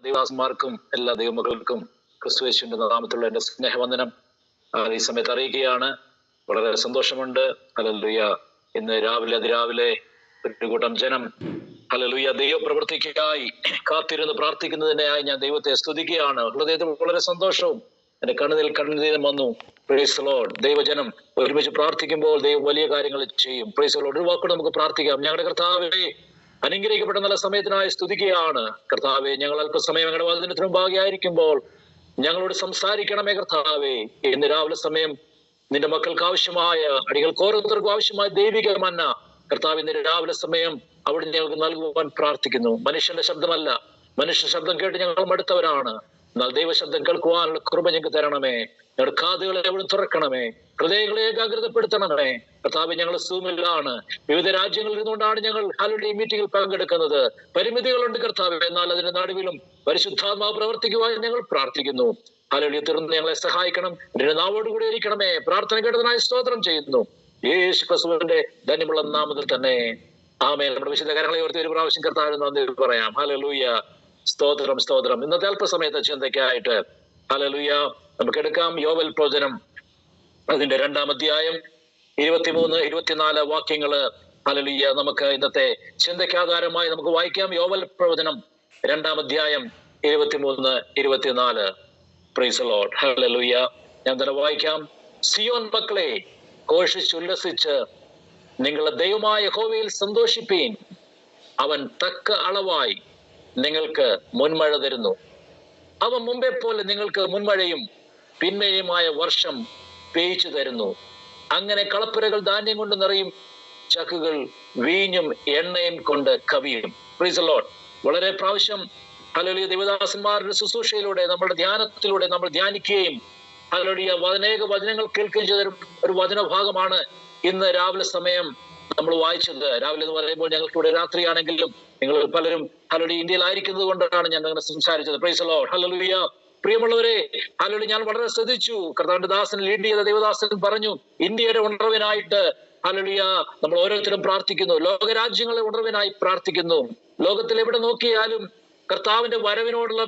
ദൈവദാസന്മാർക്കും എല്ലാ ദൈവമക്കൾക്കും ക്രിസ്തുയേശുവിന്റെ നാമത്തിലുള്ള എന്റെ സ്നേഹവന്ദനം ഈ സമയത്ത് അറിയിക്കുകയാണ്. വളരെ സന്തോഷമുണ്ട്. ഹല്ലേലൂയ. ഇന്ന് അതിരാവിലെ ഒരു കൂട്ടം ജനം ഹല്ലേലൂയ ദൈവപ്രവൃത്തിക്കായി കാത്തിരുന്ന് പ്രാർത്ഥിക്കുന്നതിനായി ഞാൻ ദൈവത്തെ സ്തുതിക്കുകയാണ്. ഹൃദയത്തിൽ വളരെ സന്തോഷവും എന്റെ കണ്ണുനീരും വന്നു. Price the Lord. ദൈവജനം ഒരുമിച്ച് പ്രാർത്ഥിക്കുമ്പോൾ ദൈവം വലിയ കാര്യങ്ങൾ ചെയ്യും. Price the Lord. ഒരു വാക്കുകൂടെ നമുക്ക് പ്രാർത്ഥിക്കാം. ഞങ്ങളുടെ കർത്താവേ, അനുഗ്രഹിക്കപ്പെട്ട നല്ല സമയത്തിനായി സ്തുതിക്കുകയാണ്. കർത്താവെ, ഞങ്ങൾ അല്പസമയം ഞങ്ങളുടെ വചനത്തിന് മുമ്പാകെയായിരിക്കുമ്പോൾ ഞങ്ങളോട് സംസാരിക്കണമേ കർത്താവേ. ഇന്ന് രാവിലെ സമയം നിന്റെ മക്കൾക്ക് ആവശ്യമായ, അടികൾക്ക് ഓരോരുത്തർക്കും ആവശ്യമായ ദൈവിക മന്ന കർത്താവ് ഇന്ന് രാവിലെ സമയം അവിടെ ഞങ്ങൾക്ക് നൽകുവാൻ പ്രാർത്ഥിക്കുന്നു. മനുഷ്യന്റെ ശബ്ദമല്ല, മനുഷ്യ ശബ്ദം കേട്ട് ഞങ്ങൾ മടുത്തവരാണ്. എന്നാൽ ദൈവശബ്ദം കേൾക്കുവാനുള്ള കൃപ ഞങ്ങൾക്ക് തരണമേ. ഞങ്ങളുടെ കാതുകളെ എവിടെ തുറക്കണമേ, ഹൃദയങ്ങളെ ഏകാഗ്രതപ്പെടുത്തണമേ. കർത്താവ്, ഞങ്ങൾ സൂമിലാണ്, വിവിധ രാജ്യങ്ങളിൽ ഇരുന്നുകൊണ്ടാണ് ഞങ്ങൾ ഹല്ലേലൂയ മീറ്റിംഗിൽ പങ്കെടുക്കുന്നത്. പരിമിതികളുണ്ട് കർത്താവ്, എന്നാൽ അതിന്റെ നടുവിലും പരിശുദ്ധാത്മാവ് പ്രവർത്തിക്കുവാൻ ഞങ്ങൾ പ്രാർത്ഥിക്കുന്നു. ഹല്ലേലൂയ. തീർന്ന് ഞങ്ങളെ സഹായിക്കണം, നിന്റെ നാവോടുകൂടി ഇരിക്കണമേ. പ്രാർത്ഥന കേട്ടതിനായി സ്തോത്രം ചെയ്യുന്നു, യേശു ക്രിസ്തുവിന്റെ ധന്യമുള്ള നാമത്തിൽ തന്നെ ആമേൻ. നമ്മുടെ വിശുദ്ധ കാര്യങ്ങളെ ഓർത്ത് ഒരു പ്രാവശ്യം കർത്താവിന് നന്ദി പറയാം. ഹല്ലേലൂയ. സ്തോത്രം, സ്തോത്രം. ഇന്നത്തെ അല്പസമയത്തെ ചിന്തയ്ക്കായിട്ട് ഹല്ലേലൂയ നമുക്ക് എടുക്കാം യോവൽ പ്രവചനം, അതിന്റെ 2-ാം അധ്യായം 23-24 വാക്യങ്ങള്. ഹല്ലേലൂയ. നമുക്ക് ഇന്നത്തെ ചിന്തയ്ക്കാധാരമായി നമുക്ക് വായിക്കാം. യോവൽ പ്രവചനം 2-ാം അധ്യായം 23-24. Price the lord. ഹല്ലേലൂയ. ഞാൻ തന്നെ വായിക്കാം. സിയോൻ മക്കളെ, ഘോഷിച്ചുല്ലസിച്ച് നിങ്ങളുടെ ദൈവമായ യഹോവയിൽ സന്തോഷിപ്പീൻ. അവൻ തക്ക അളവായി നിങ്ങൾക്ക് മുൻമഴ തരുന്നു. അവൻ മുമ്പേ പോലെ നിങ്ങൾക്ക് മുൻമഴയും പിന്മഴയുമായ വർഷം പെയ്ച്ചു തരുന്നു. അങ്ങനെ കളപ്പുരകൾ ധാന്യം കൊണ്ട് നിറയും, ചക്കുകൾ വീഞ്ഞും എണ്ണയും കൊണ്ട് കവിയും. Price the Lord. വളരെ പ്രാവശ്യം ഹല്ലേലൂയ ദൈവദാസന്മാരുടെ ശുശ്രൂഷയിലൂടെ, നമ്മുടെ ധ്യാനത്തിലൂടെ നമ്മൾ ധ്യാനിക്കുകയും ഹല്ലേലൂയ അനേക വചനങ്ങൾ കേൾക്കുകയും ചെയ്ത ഒരു വചനഭാഗമാണ് ഇന്ന് രാവിലെ സമയം നമ്മൾ വായിച്ചത്. രാവിലെ എന്ന് പറയുമ്പോൾ ഞങ്ങൾക്ക് ഇവിടെ രാത്രിയാണെങ്കിലും നിങ്ങൾ പലരും ഹല്ലേലൂയ ഇന്ത്യയിലായിരിക്കുന്നത് കൊണ്ടാണ് ഞാൻ അങ്ങനെ സംസാരിച്ചത്. Price the lord. ഹല്ലേലൂയ. പ്രിയമുള്ളവരെ, ഹല്ലേലൂയ ഞാൻ വളരെ ശ്രദ്ധിച്ചു. കർത്താവിന്റെ ദാസൻ ലീഡ് ചെയ്ത ദൈവദാസൻ പറഞ്ഞു, ഇന്ത്യയുടെ ഉണർവിനായിട്ട് ഹല്ലേലൂയ നമ്മൾ ഓരോരുത്തരും പ്രാർത്ഥിക്കുന്നു. ലോകരാജ്യങ്ങളെ ഉണർവിനായി പ്രാർത്ഥിക്കുന്നു. ലോകത്തിൽ എവിടെ നോക്കിയാലും കർത്താവിന്റെ വരവിനോടുള്ള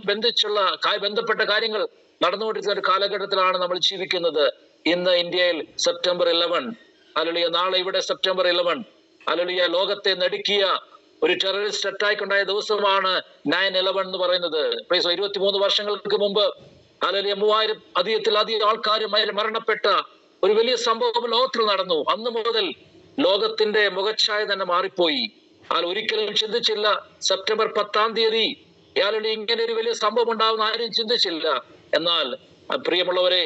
ബന്ധപ്പെട്ട കാര്യങ്ങൾ നടന്നുകൊണ്ടിരിക്കുന്ന ഒരു കാലഘട്ടത്തിലാണ് നമ്മൾ ജീവിക്കുന്നത്. ഇന്ന് ഇന്ത്യയിൽ സെപ്റ്റംബർ 11, ഹല്ലേലൂയ, നാളെ ഇവിടെ സെപ്റ്റംബർ 11. ഹല്ലേലൂയ. ലോകത്തെ നടുക്കിയ ഒരു ടെററിസ്റ്റ് അറ്റാക്ക് ഉണ്ടായ ദിവസമാണ് 9/11 എന്ന് പറയുന്നത്. 23 വർഷങ്ങൾക്ക് മുമ്പ് ഹല്ലേലൂയ 3000 അധികം ആൾക്കാർ മരണപ്പെട്ട ഒരു വലിയ സംഭവം ലോകത്തിൽ നടന്നു. അന്ന് മുതൽ ലോകത്തിന്റെ മുഖച്ഛായ തന്നെ മാറിപ്പോയി. ഒരിക്കലും ചിന്തിച്ചില്ല സെപ്റ്റംബർ 10-ാം തീയതി ഇങ്ങനെ ഒരു വലിയ സംഭവം ഉണ്ടാവുന്ന ആരും ചിന്തിച്ചില്ല. എന്നാൽ പ്രിയമുള്ളവരെ,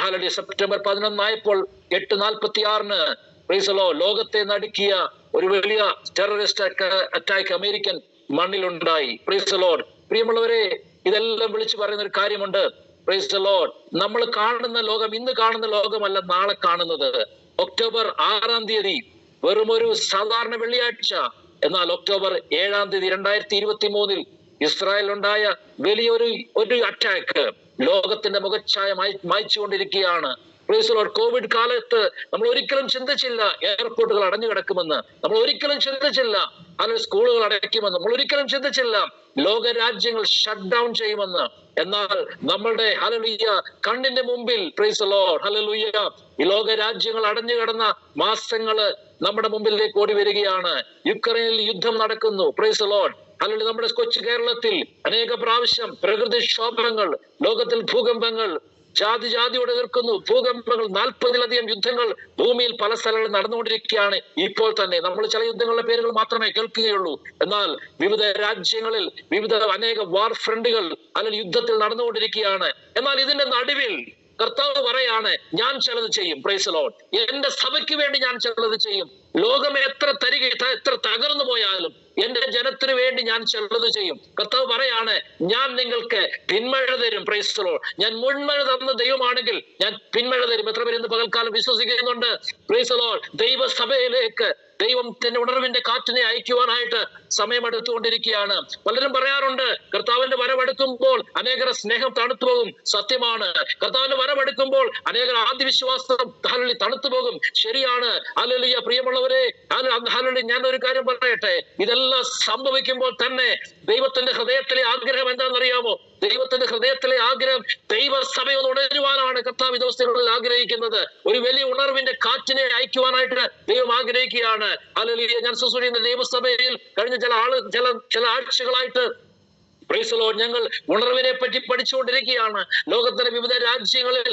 ഹല്ലേലൂയ സെപ്റ്റംബർ 11 ആയപ്പോൾ 8:46 പ്രൈസ് ദി ലോർഡ് ലോകത്തെ നടുക്കിയ ഒരു വലിയ ടെററിസ്റ്റ് അറ്റാക്ക് അമേരിക്കൻ മണ്ണിലുണ്ടായി. Praise the lord. പ്രിയമുള്ളവരെ, ഇതെല്ലാം വിളിച്ചു പറയുന്ന ഒരു കാര്യമുണ്ട്. Praise the lord. നമ്മൾ കാണുന്ന ലോകം ഇന്ന് കാണുന്ന ലോകമല്ല നാളെ കാണുന്നത്. ഒക്ടോബർ 6-ാം തീയതി വെറും ഒരു സാധാരണ വെള്ളിയാഴ്ച, എന്നാൽ ഒക്ടോബർ 7-ാം തീയതി 2023 ഇസ്രായേലിലുണ്ടായ വലിയൊരു അറ്റാക്ക് ലോകത്തിന്റെ മുഖച്ഛായ മായ്ച്ചുകൊണ്ടിരിക്കുകയാണ്. Praise the lord. കോവിഡ് കാലത്ത് നമ്മൾ ഒരിക്കലും ചിന്തിച്ചില്ല എയർപോർട്ടുകൾ അടഞ്ഞു കിടക്കുമെന്ന്. നമ്മൾ ഒരിക്കലും ചിന്തിച്ചില്ല അല്ലെങ്കിൽ സ്കൂളുകൾ അടയ്ക്കുമെന്ന്. നമ്മൾ ഒരിക്കലും ചിന്തിച്ചില്ല ലോകരാജ്യങ്ങൾ ഷട്ട് ഡൗൺ ചെയ്യുമെന്ന്. എന്നാൽ നമ്മളുടെ ഹല്ലേലൂയ കണ്ണിന്റെ മുമ്പിൽ പ്രൈസ് ദി ലോർഡ് ഹല്ലേലൂയ ഈ ലോകരാജ്യങ്ങൾ അടഞ്ഞു കിടന്ന മാസങ്ങള് നമ്മുടെ മുമ്പിലേക്ക് ഓടി വരികയാണ്. യുക്രൈനിൽ യുദ്ധം നടക്കുന്നു. Price the lord hallelujah. നമ്മുടെ കൊച്ചു കേരളത്തിൽ അനേക പ്രാവശ്യം പ്രകൃതിക്ഷോഭങ്ങൾ, ലോകത്തിൽ ഭൂകമ്പങ്ങൾ ജാതിയോടെ എതിർക്കുന്നു. ഭൂകമ്പങ്ങൾ, 40-ലധികം യുദ്ധങ്ങൾ ഭൂമിയിൽ പല സ്ഥലങ്ങളിൽ നടന്നുകൊണ്ടിരിക്കുകയാണ്. ഇപ്പോൾ തന്നെ നമ്മൾ ചില യുദ്ധങ്ങളുടെ പേരുകൾ മാത്രമേ കേൾക്കുകയുള്ളൂ. എന്നാൽ വിവിധ രാജ്യങ്ങളിൽ അനേക വാർ ഫ്രണ്ടുകൾ അല്ലെങ്കിൽ യുദ്ധത്തിൽ നടന്നുകൊണ്ടിരിക്കുകയാണ്. എന്നാൽ ഇതിന്റെ നടുവിൽ കർത്താവ് പറയാണ്, ഞാൻ ചിലത് ചെയ്യും. Price the Lord. എന്റെ സഭയ്ക്ക് വേണ്ടി ഞാൻ ചിലത് ചെയ്യും. ലോകം എത്ര തകർന്നു പോയാലും എന്റെ ജനത്തിന് വേണ്ടി ഞാൻ ചിലത് ചെയ്യും. കർത്താവ് പറയാണ്, ഞാൻ നിങ്ങൾക്ക് പിന്മഴ തരും. Price the Lord. ഞാൻ മുൻമഴ തന്ന ദൈവമാണെങ്കിൽ ഞാൻ പിന്മഴ തരും. എത്ര പേര് ഇന്ന് പകൽക്കാലം വിശ്വസിക്കുന്നുണ്ട്? Price the Lord. ദൈവസഭയിലേക്ക് ദൈവം തന്നെ ഉണർവിന്റെ കാറ്റിനെ അയക്കുവാനായിട്ട് സമയമെടുത്തുകൊണ്ടിരിക്കുകയാണ്. പലരും പറയാറുണ്ട്, കർത്താവിന്റെ വരവെടുക്കുമ്പോൾ അനേകരുടെ സ്നേഹം തണുത്തു പോകും. സത്യമാണ്. കർത്താവിന്റെ വരവെടുക്കുമ്പോൾ അനേകർ ആദ്യവിശ്വാസം തണുത്തു പോകും. ശരിയാണ്. ഹല്ലേലൂയ. പ്രിയമുള്ളവരെ, ഹല്ലേലൂയ, ഞാൻ ഒരു കാര്യം പറയട്ടെ. ഇതെല്ലാം ഇതെല്ലാം സംഭവിക്കുമ്പോൾ തന്നെ ദൈവത്തിന്റെ ഹൃദയത്തിലെ ആഗ്രഹം എന്താണെന്നറിയാമോ? ദൈവത്തിന്റെ ഹൃദയത്തിലെ ആഗ്രഹം ദൈവസഭയൊന്ന് ഉണരുവാനാണ് കർത്താവ് ദിവസങ്ങളിൽ ആഗ്രഹിക്കുന്നത്. ഒരു വലിയ ഉണർവിന്റെ കാറ്റിനെ അയക്കുവാനായിട്ട് ദൈവം ആഗ്രഹിക്കുകയാണ്. ഹല്ലേലൂയ. ഞാൻ ശുശ്രൂഷിക്കുന്ന ദൈവസഭയിൽ കഴിഞ്ഞ ചില ആഴ്ചകളായിട്ട് ഞങ്ങൾ ഉണർവിനെ പറ്റി പഠിച്ചുകൊണ്ടിരിക്കുകയാണ്. ലോകത്തിലെ വിവിധ രാജ്യങ്ങളിൽ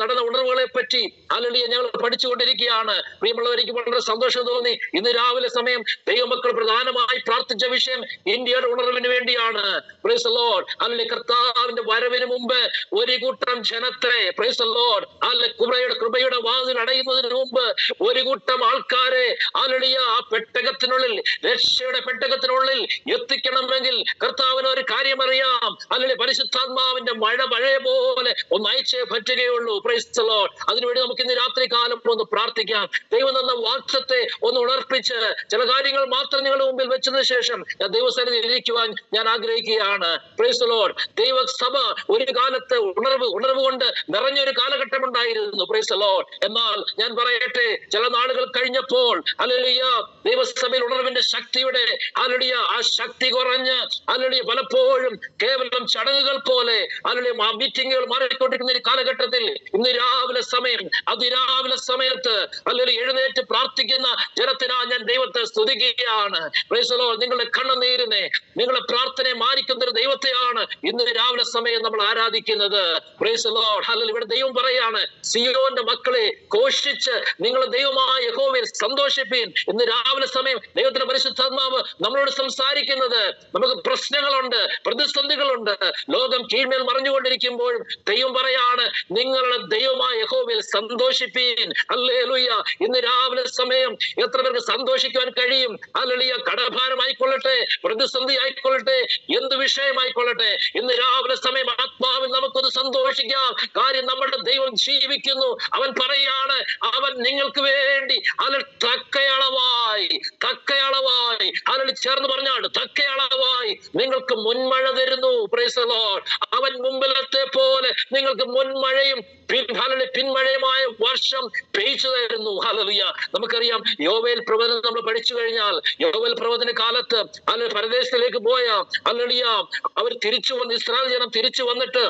നടന്ന ഉണർവുകളെ പറ്റി ഹല്ലേലൂയ ഞങ്ങൾ പഠിച്ചുകൊണ്ടിരിക്കുകയാണ്. പ്രിയമുള്ളവർ, എനിക്ക് വളരെ സന്തോഷം തോന്നി. ഇന്ന് രാവിലെ സമയം ദൈവമക്കൾ പ്രധാനമായി പ്രാർത്ഥിച്ച വിഷയം ഇന്ത്യയുടെ ഉണർവിന് വേണ്ടിയാണ്. Price the lord. ഹല്ലേലൂയ. കർത്താവിന്റെ വരവിന് മുമ്പ് ഒരു കൂട്ടം ജനത്തെ പ്രൈസ് ദി ലോർഡ് കൃപയുടെ വാതിൽ അടയുന്നതിന് മുമ്പ് ഒരു കൂട്ടം ആൾക്കാരെ ഹല്ലേലൂയ ആ പെട്ടകത്തിനുള്ളിൽ, രക്ഷയുടെ പെട്ടകത്തിനുള്ളിൽ എത്തിക്കണമെങ്കിൽ കർത്താവിന് ഒരു കാര്യം അറിയാം. അല്ലെങ്കിൽ പരിശുദ്ധാത്മാവിന്റെ മഴ പോലെ ഒന്ന് അയച്ചേ പറ്റുകയുള്ളൂ. Price the Lord. അതിനുവേണ്ടി നമുക്ക് ഇന്ന് രാത്രി കാലം ഒന്ന് പ്രാർത്ഥിക്കാം. ദൈവം തന്ന വാക്തത്തെ ഒന്ന് ഉണർപ്പിച്ച് ചില കാര്യങ്ങൾ മാത്രം നിങ്ങളുടെ മുമ്പിൽ വെച്ചതിന് ശേഷം ഞാൻ ദൈവസന്നിധിയിൽ ഇരിക്കുവാൻ ഞാൻ ആഗ്രഹിക്കുകയാണ്. Price the Lord. ദൈവസഭ ഒരു കാലത്ത് ഉണർവ് കൊണ്ട് നിറഞ്ഞൊരു കാലഘട്ടം ഉണ്ടായിരുന്നു. Price the Lord. എന്നാൽ ഞാൻ പറയട്ടെ, ചില നാളുകൾ കഴിഞ്ഞപ്പോൾ ഹല്ലേലൂയ ദൈവസഭയിൽ ഉണർവിന്റെ ശക്തിയുടെ ഹല്ലേലൂയ ആ ശക്തി കുറഞ്ഞ് ഹല്ലേലൂയ പലപ്പോഴും കേവലം ചടങ്ങുകൾ പോലെ ഹല്ലേലൂയ മീറ്റിങ്ങുകൾ മാറിക്കൊണ്ടിരിക്കുന്ന ഒരു കാലഘട്ടത്തിൽ ഇന്ന് രാവിലെ അതിരാവിലെ സമയത്ത് ഹല്ലേലൂയ എഴുന്നേറ്റ് പ്രാർത്ഥിക്കുന്ന ജനത്തിനാ ഞാൻ ദൈവത്തെ സ്തുതിക്കുകയാണ്. Price the Lord. നിങ്ങളുടെ കണ്ണുനീരിനെ, നിങ്ങളുടെ പ്രാർത്ഥനയെ മാനിക്കുന്ന ഒരു ദൈവത്തെയാണ് ഇന്ന് രാവിലെ സമയം നമ്മൾ ആരാധിക്കുന്നത്. Price the lord. ഹല്ലേലൂയ. ഇവിടെ ദൈവം പറയാണ്, സിയോന്റെ മക്കളെ ഘോഷിച്ച് നിങ്ങളുടെ ദൈവമായ യഹോവയിൽ സന്തോഷിപ്പീൻ. ഇന്ന് രാവിലെ സമയം ദൈവത്തിന്റെ പരിശുദ്ധാത്മാവ് നമ്മളോട് സംസാരിക്കുന്നത്, നമുക്ക് പ്രശ്നങ്ങളുണ്ട്, പ്രതിസന്ധികളുണ്ട്, ലോകം കീഴ്മേൽ മറിഞ്ഞുകൊണ്ടിരിക്കുമ്പോഴും ദൈവം പറയാണ്, നിങ്ങളുടെ ദൈവമായ യഹോവയിൽ സന്തോഷിപ്പീൻ. ഹല്ലേലൂയ. ഇന്ന് രാവിലെ സമയം എത്ര പേർക്ക് സന്തോഷിക്കുവാൻ കഴിയും? ഹല്ലേലൂയ. കടഭാരമായിക്കൊള്ളട്ടെ, പ്രതിസന്ധി ആയിക്കൊള്ളട്ടെ, എന്ത് വിഷയമായിക്കൊള്ളട്ടെ, ഇന്ന് രാവിലെ സമയം ആത്മാവിൽ നമുക്കൊന്ന് സന്തോഷിക്കാം. കാര്യം നമ്മുടെ ദൈവം ജീവിക്കുന്നു. അവൻ പറയാണ്, അവൻ നിങ്ങൾക്ക് വേണ്ടി തക്കയളവായി അതിൽ ചേർന്ന് പറഞ്ഞാണ്, തക്കയളവായി നിങ്ങൾക്ക് മുൻമഴ തരുന്നു. Price the Lord. അവൻ മുമ്പിലത്തെ പോലെ നിങ്ങൾക്ക് മുൻമഴയും പിന്മഴയുമായ വർഷം പെയ്ച്ചു തരുന്നു. ഹല്ലേലൂയ. നമുക്കറിയാം, യോവേൽ പ്രവചനം നമ്മൾ പഠിച്ചു കഴിഞ്ഞാൽ, യോവേൽ പ്രവചന കാലത്ത് അല്ലെങ്കിൽ പരദേശത്തിലേക്ക് പോയ ഹല്ലേലൂയ അവർ തിരിച്ചു വന്ന്, ഇസ്രായേൽ ജനം തിരിച്ചു വന്നിട്ട്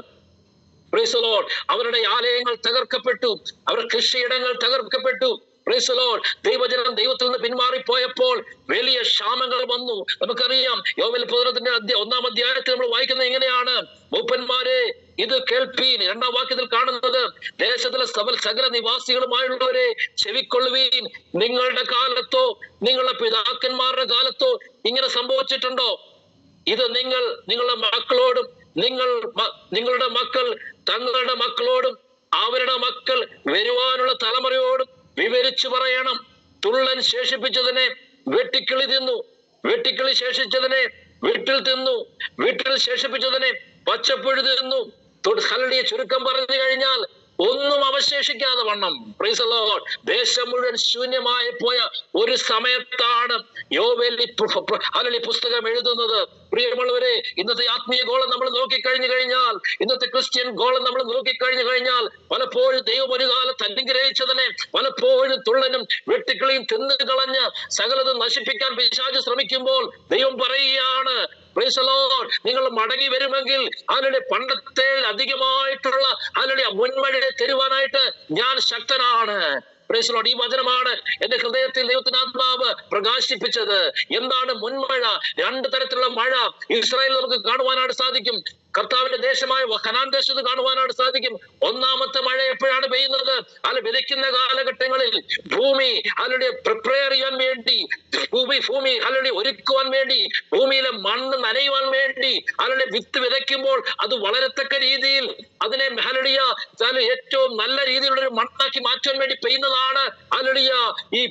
പ്രൈസ് ദി ലോർഡ് അവരുടെ ആലയങ്ങൾ തകർക്കപ്പെട്ടു, അവരുടെ കൃഷിയിടങ്ങൾ തകർക്കപ്പെട്ടു. Price the Lord. ദൈവജനം ദൈവത്തിൽ നിന്ന് പിന്മാറിപ്പോയപ്പോൾ വലിയ ക്ഷാമങ്ങൾ വന്നു. നമുക്കറിയാം, യോവേൽ പ്രവചനത്തിന്റെ 1-ാം അധ്യായത്തിൽ നമ്മൾ വായിക്കുന്നത് ഇങ്ങനെയാണ്, മൂപ്പന്മാരെ ഇത് കേൾപ്പീൻ. 2-ാം വാക്യത്തിൽ കാണുന്നത്, ദേശത്തിലെ സകല നിവാസികളുമായുള്ളവരെ ചെവിക്കൊള്ളുവീൻ. നിങ്ങളുടെ കാലത്തോ നിങ്ങളുടെ പിതാക്കന്മാരുടെ കാലത്തോ ഇങ്ങനെ സംഭവിച്ചിട്ടുണ്ടോ? ഇത് നിങ്ങളുടെ മക്കളോടും നിങ്ങളുടെ മക്കൾ തങ്ങളുടെ മക്കളോടും അവരുടെ മക്കൾ വരുവാനുള്ള തലമുറയോടും വിവരിച്ചു പറയണം. തുള്ളൻ ശേഷിപ്പിച്ചതിനെ വെട്ടിക്കിളി തിന്നു, വെട്ടിക്കിളി ശേഷിച്ചതിനെ വീട്ടിൽ തിന്നു, വീട്ടിൽ ശേഷിപ്പിച്ചതിനെ പച്ചപ്പുഴു തിന്നു. ഹല്ലേലൂയ. ചുരുക്കം പറഞ്ഞു കഴിഞ്ഞാൽ ഒന്നും അവശേഷിക്കാതെ വണ്ണം. Price the Lord. ദേശം മുഴുവൻ ശൂന്യമായി പോയ ഒരു സമയത്താണ് യോവേൽ ഹല്ലേലൂയ പുസ്തകം എഴുതുന്നത്. പ്രിയമുള്ളവരെ, ഇന്നത്തെ ആത്മീയ ഗോളം നമ്മൾ നോക്കിക്കഴിഞ്ഞു കഴിഞ്ഞാൽ, ഇന്നത്തെ ക്രിസ്ത്യൻ ഗോളം നമ്മൾ നോക്കിക്കഴിഞ്ഞു കഴിഞ്ഞാൽ, പലപ്പോഴും ദൈവം ഒരു കാലത്ത് അനുഗ്രഹിച്ചതിനെ പലപ്പോഴും തുള്ളനും വെട്ടിക്കിളിയും തിന്നുകളഞ്ഞ് സകലതും നശിപ്പിക്കാൻ പിശാച് ശ്രമിക്കുമ്പോൾ ദൈവം പറയുകയാണ്, പ്രൈസ് ദി ലോർഡ്, നിങ്ങൾ മടങ്ങി വരുമെങ്കിൽ അതിന്റെ പണ്ടത്തെ അധികമായിട്ടുള്ള അതിന്റെ മുൻവഴിയെ തരുവാനായിട്ട് ഞാൻ ശക്തനാണ്. Praise the lord. ഈ വചനമാണ് എന്റെ ഹൃദയത്തിൽ ദൈവത്തിന്റെ ആത്മാവ് പ്രകാശിപ്പിച്ചത്. എന്താണ് മുൻമഴ? 2 തരത്തിലുള്ള മഴ ഇസ്രായേലിൽ നമുക്ക് കാണുവാനായിട്ട് സാധിക്കും. കർത്താവിന്റെ ദേശമായ കനാൻ ദേശത്ത് കാണുവാനായിട്ട് സാധിക്കും. 1-ാമത്തെ മഴ എപ്പോഴാണ് പെയ്യുന്നത്? അത് വിതയ്ക്കുന്ന കാലഘട്ടങ്ങളിൽ ഭൂമി അതിന്റെ പ്രിപ്പയർ ചെയ്യാൻ വേണ്ടി, ഭൂമി അതിന്റെ ഒരുക്കുവാൻ വേണ്ടി, ഭൂമിയിലെ മണ്ണ് നനയുവാൻ വേണ്ടി അതിന്റെ വിത്ത് വിതയ്ക്കുമ്പോൾ അത് വളരത്തക്ക രീതിയിൽ അതിനെ ഹല്ലേലൂയ ഏറ്റവും നല്ല രീതിയിലുള്ള ഒരു മണ്ണാക്കി മാറ്റാൻ വേണ്ടി പെയ്യുന്നതാണ് ഹല്ലേലൂയ ഈ